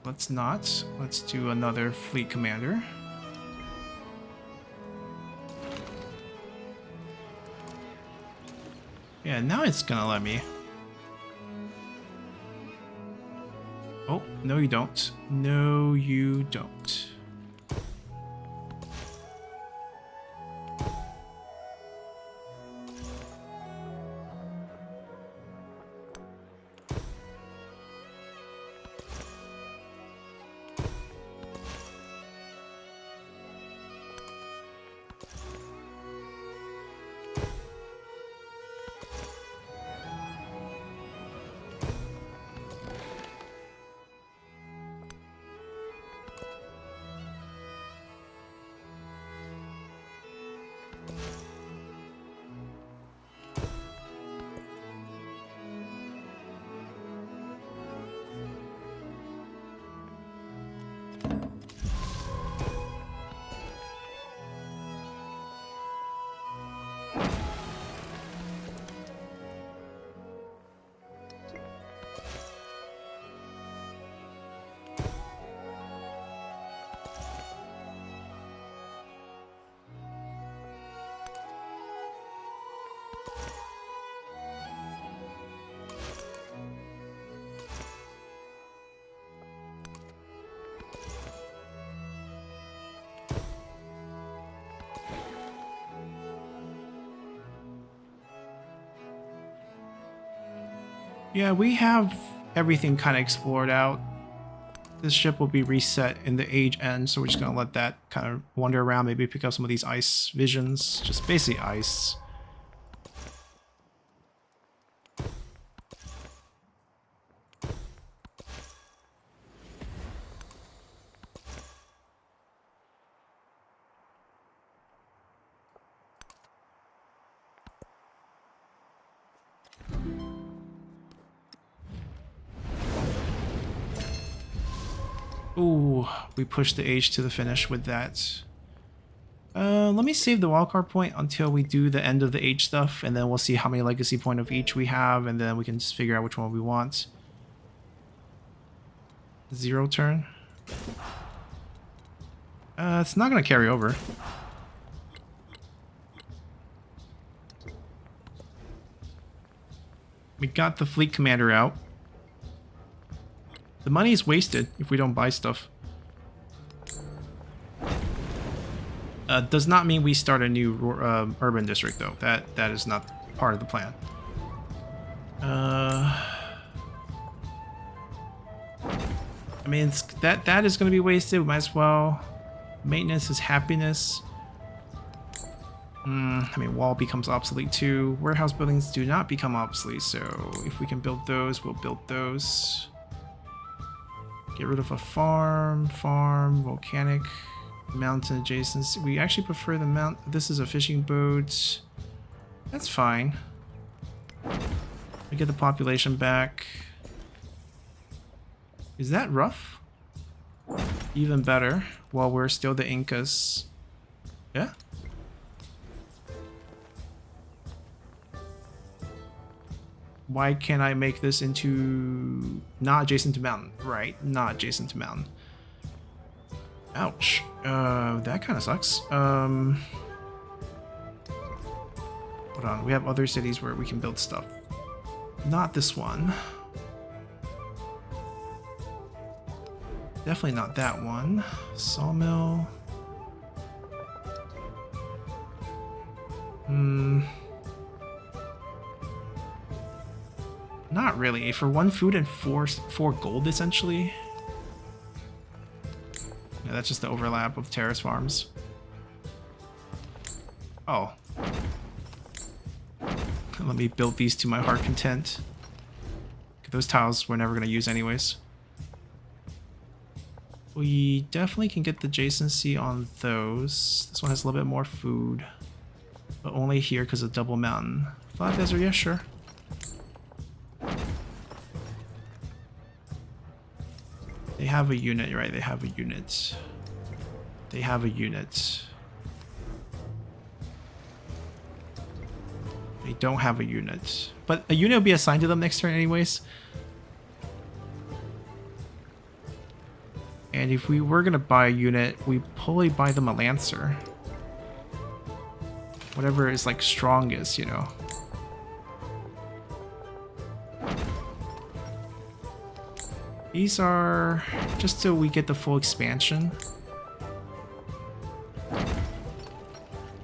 Let's not. Let's do another fleet commander. Yeah, now it's gonna let me. Oh, no you don't. No you don't. Yeah, we have everything kind of explored out. This ship will be reset in the age end, so we're just going to let that kind of wander around, maybe pick up some of these ice visions. Just basically ice. Ooh, we pushed the age to the finish with that. Let me save the wildcard point until we do the end of the age stuff, and then we'll see how many legacy point of each we have, and then we can just figure out which one we want. 0 turn. It's not going to carry over. We got the fleet commander out. The money is wasted if we don't buy stuff. Does not mean we start a new urban district, though. That is not part of the plan. I mean, that is going to be wasted. We might as well. Maintenance is happiness. I mean, wall becomes obsolete too. Warehouse buildings do not become obsolete, so if we can build those, we'll build those. Get rid of a farm, volcanic, mountain adjacency. We actually prefer the mount. This is a fishing boat. That's fine. We get the population back. Is that rough? Even better. While we're still the Incas. Yeah? Why can't I make this into not adjacent to mountain? Right, not adjacent to mountain. Ouch. That kind of sucks. Hold on, we have other cities where we can build stuff. Not this one. Definitely not that one. Sawmill. Not really. For 1 food and 4 gold, essentially. Yeah, that's just the overlap of terrace farms. Oh. Let me build these to my heart content. Those tiles we're never going to use anyways. We definitely can get the adjacency on those. This one has a little bit more food. But only here because of double mountain. Flat desert, yeah, sure. They have a unit, right? They have a unit. They have a unit. They don't have a unit. But a unit will be assigned to them next turn anyways. And if we were going to buy a unit, we'd probably buy them a Lancer. Whatever is like strongest, you know. These are just so we get the full expansion.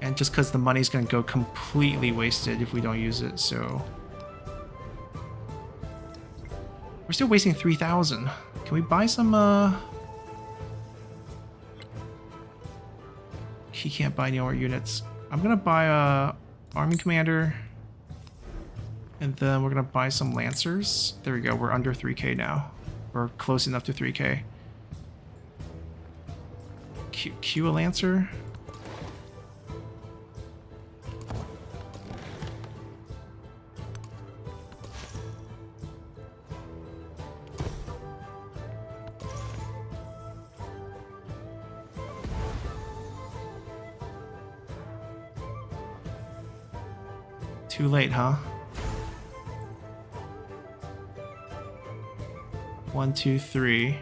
And just because the money's going to go completely wasted if we don't use it, so... We're still wasting 3,000. Can we buy some, He can't buy any more units. I'm going to buy a Army Commander. And then we're going to buy some Lancers. There we go, we're under 3k now. We're close enough to 3k. Q a Lancer. Too late, huh? 1, 2, 3.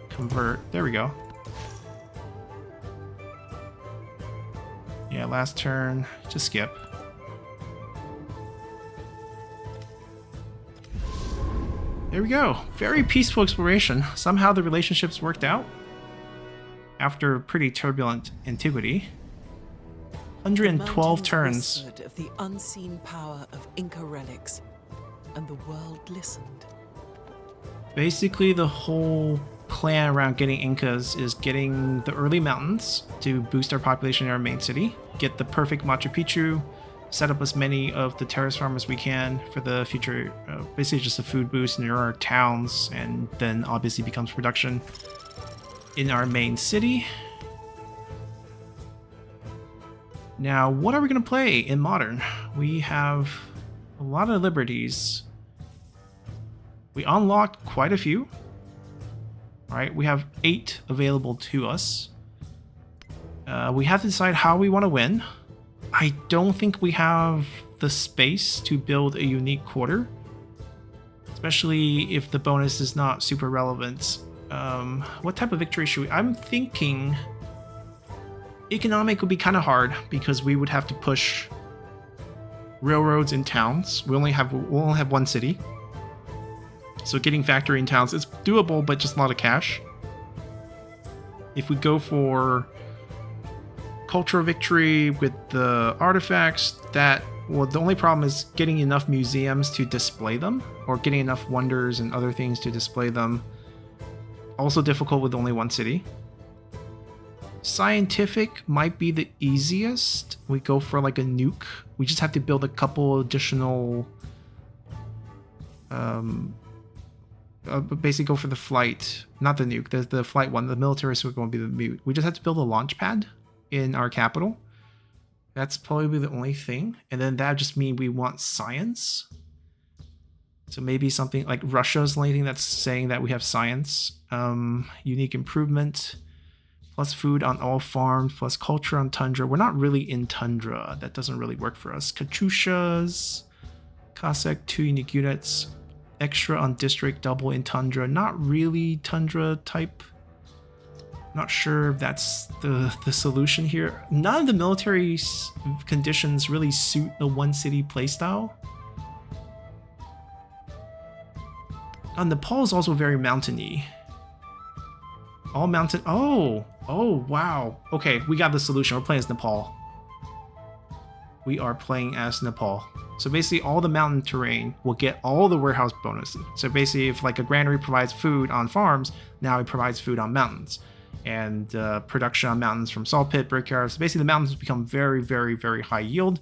Convert. There we go. Yeah, last turn. Just skip. There we go. Very peaceful exploration. Somehow the relationships worked out. After pretty turbulent antiquity. 112 turns. Of the unseen power of Inca relics, and the world listened. Basically, the whole plan around getting Incas is getting the early mountains to boost our population in our main city, get the perfect Machu Picchu, set up as many of the terrace farm as we can for the future, basically just a food boost near our towns, and then obviously becomes production in our main city. Now, what are we going to play in Modern? We have a lot of liberties. We unlocked quite a few. Alright, we have 8 available to us. We have to decide how we want to win. I don't think we have the space to build a unique quarter. Especially if the bonus is not super relevant. What type of victory should we... I'm thinking... Economic would be kind of hard because we would have to push railroads in towns. We'll only have one city. So getting factory in towns is doable, but just a lot of cash. If we go for cultural victory with the artifacts, the only problem is getting enough museums to display them, or getting enough wonders and other things to display them. Also difficult with only one city. Scientific might be the easiest. We go for like a nuke. We just have to build a couple additional... basically go for the flight, not the nuke, the flight one. The military is going to be the mute. We just have to build a launch pad in our capital. That's probably the only thing. And then that just means we want science. So maybe something like Russia's the only thing that's saying that we have science. Unique improvement. Plus food on all farms, plus culture on tundra. We're not really in tundra. That doesn't really work for us. Kachushas, Cossack, 2 unique units. Extra on district, double in tundra. Not really tundra type. Not sure if that's the solution here. None of the military conditions really suit the one city playstyle. Nepal is also very mountainy. All mountain. Oh, wow. Okay, we got the solution. We're playing as Nepal. We are playing as Nepal. So basically, all the mountain terrain will get all the warehouse bonuses. So basically, if like a granary provides food on farms, now it provides food on mountains. And production on mountains from salt pit, brickyards. So basically, the mountains become very, very, very high yield.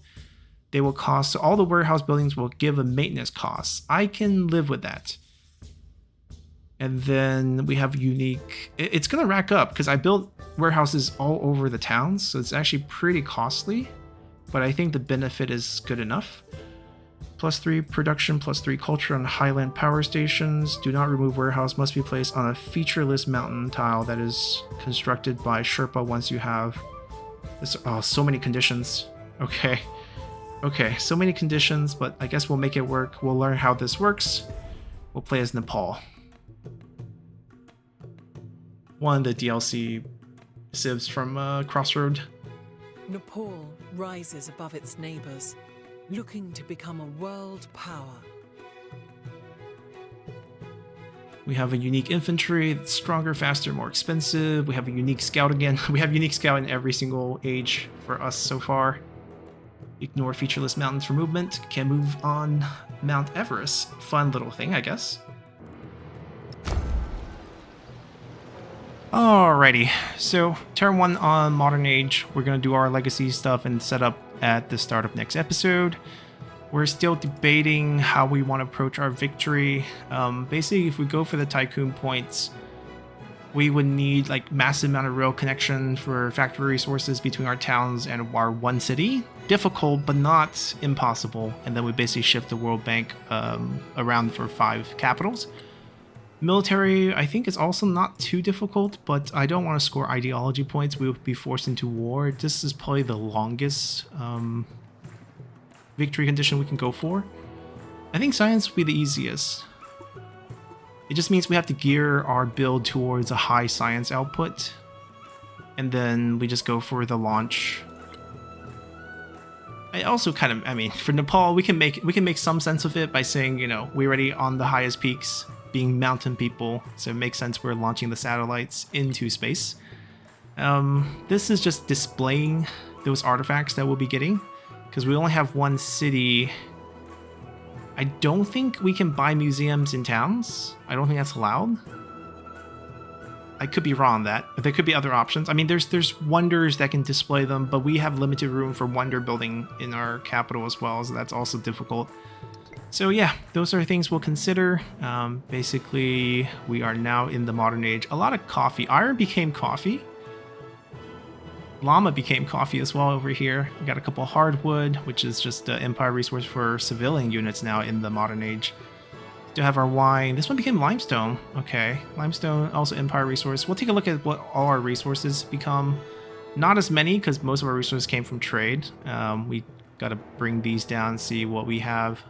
They will cost, so all the warehouse buildings will give a maintenance cost. I can live with that. And then we have unique, it's going to rack up because I built warehouses all over the towns, so it's actually pretty costly, but I think the benefit is good enough. +3 production, +3 culture on highland power stations. Do not remove warehouse, must be placed on a featureless mountain tile that is constructed by Sherpa once you have this. Oh, so many conditions. Okay, so many conditions, but I guess we'll make it work. We'll learn how this works. We'll play as Nepal. One of the DLC civs from Crossroad. Nepal rises above its neighbors, looking to become a world power. We have a unique infantry that's stronger, faster, more expensive. We have a unique scout again. We have unique scout in every single age for us so far. Ignore featureless mountains for movement. Can move on Mount Everest. Fun little thing, I guess. Alrighty, so turn 1 on Modern Age. We're going to do our legacy stuff and set up at the start of next episode. We're still debating how we want to approach our victory. Basically, if we go for the tycoon points, we would need like massive amount of rail connection for factory resources between our towns and our one city. Difficult, but not impossible. And then we basically shift the World Bank around for 5 capitals. Military, I think, is also not too difficult, but I don't want to score ideology points. We would be forced into war. This is probably the longest victory condition we can go for. I think science would be the easiest. It just means we have to gear our build towards a high science output, and then we just go for the launch. I also kind of, I mean, for Nepal, we can make some sense of it by saying, you know, we're already on the highest peaks, being mountain people, so it makes sense we're launching the satellites into space. This is just displaying those artifacts that we'll be getting, because we only have one city. I don't think we can buy museums in towns. I don't think that's allowed. I could be wrong on that, but there could be other options. I mean, there's wonders that can display them, but we have limited room for wonder building in our capital as well, so that's also difficult. So yeah, those are things we'll consider. Basically, we are now in the modern age. A lot of coffee. Iron became coffee. Llama became coffee as well over here. We got a couple hardwood, which is just an empire resource for civilian units now in the modern age. Still have our wine. This one became limestone. Okay, limestone, also empire resource. We'll take a look at what all our resources become. Not as many, because most of our resources came from trade. We got to bring these down, see what we have.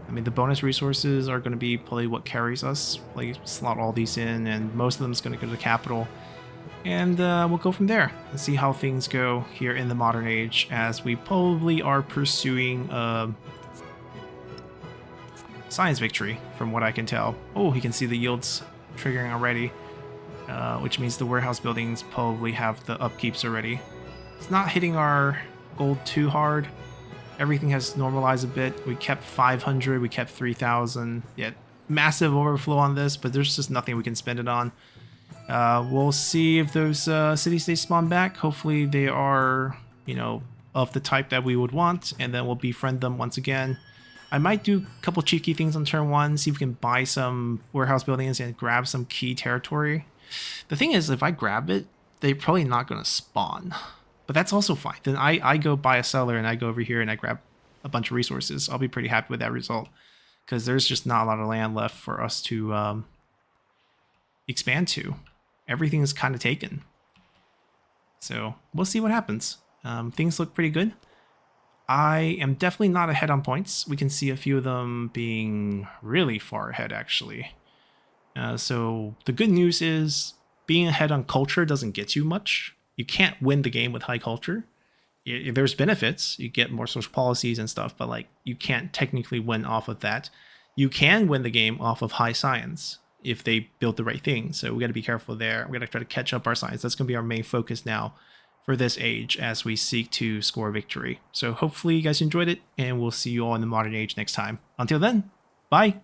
I mean, the bonus resources are going to be probably what carries us. Like, slot all these in, and most of them is going to go to the capital. And we'll go from there and see how things go here in the modern age, as we probably are pursuing science victory, from what I can tell. Oh, you can see the yields triggering already, which means the warehouse buildings probably have the upkeeps already. It's not hitting our gold too hard. Everything has normalized a bit. We kept 500, we kept 3,000. Yeah, massive overflow on this, but there's just nothing we can spend it on. We'll see if those city-states spawn back. Hopefully they are, you know, of the type that we would want, and then we'll befriend them once again. I might do a couple cheeky things on turn 1, see if we can buy some warehouse buildings and grab some key territory. The thing is, if I grab it, they're probably not going to spawn. But that's also fine. Then I go buy a seller and I go over here and I grab a bunch of resources. I'll be pretty happy with that result, because there's just not a lot of land left for us to expand to. Everything is kind of taken. So we'll see what happens. Things look pretty good. I am definitely not ahead on points. We can see a few of them being really far ahead, actually. So the good news is being ahead on culture doesn't get you much. You can't win the game with high culture. There's benefits. You get more social policies and stuff, but like, you can't technically win off of that. You can win the game off of high science if they build the right thing. So we got to be careful there. We got to try to catch up our science. That's going to be our main focus now for this age as we seek to score victory. So hopefully you guys enjoyed it, and we'll see you all in the modern age next time. Until then, bye.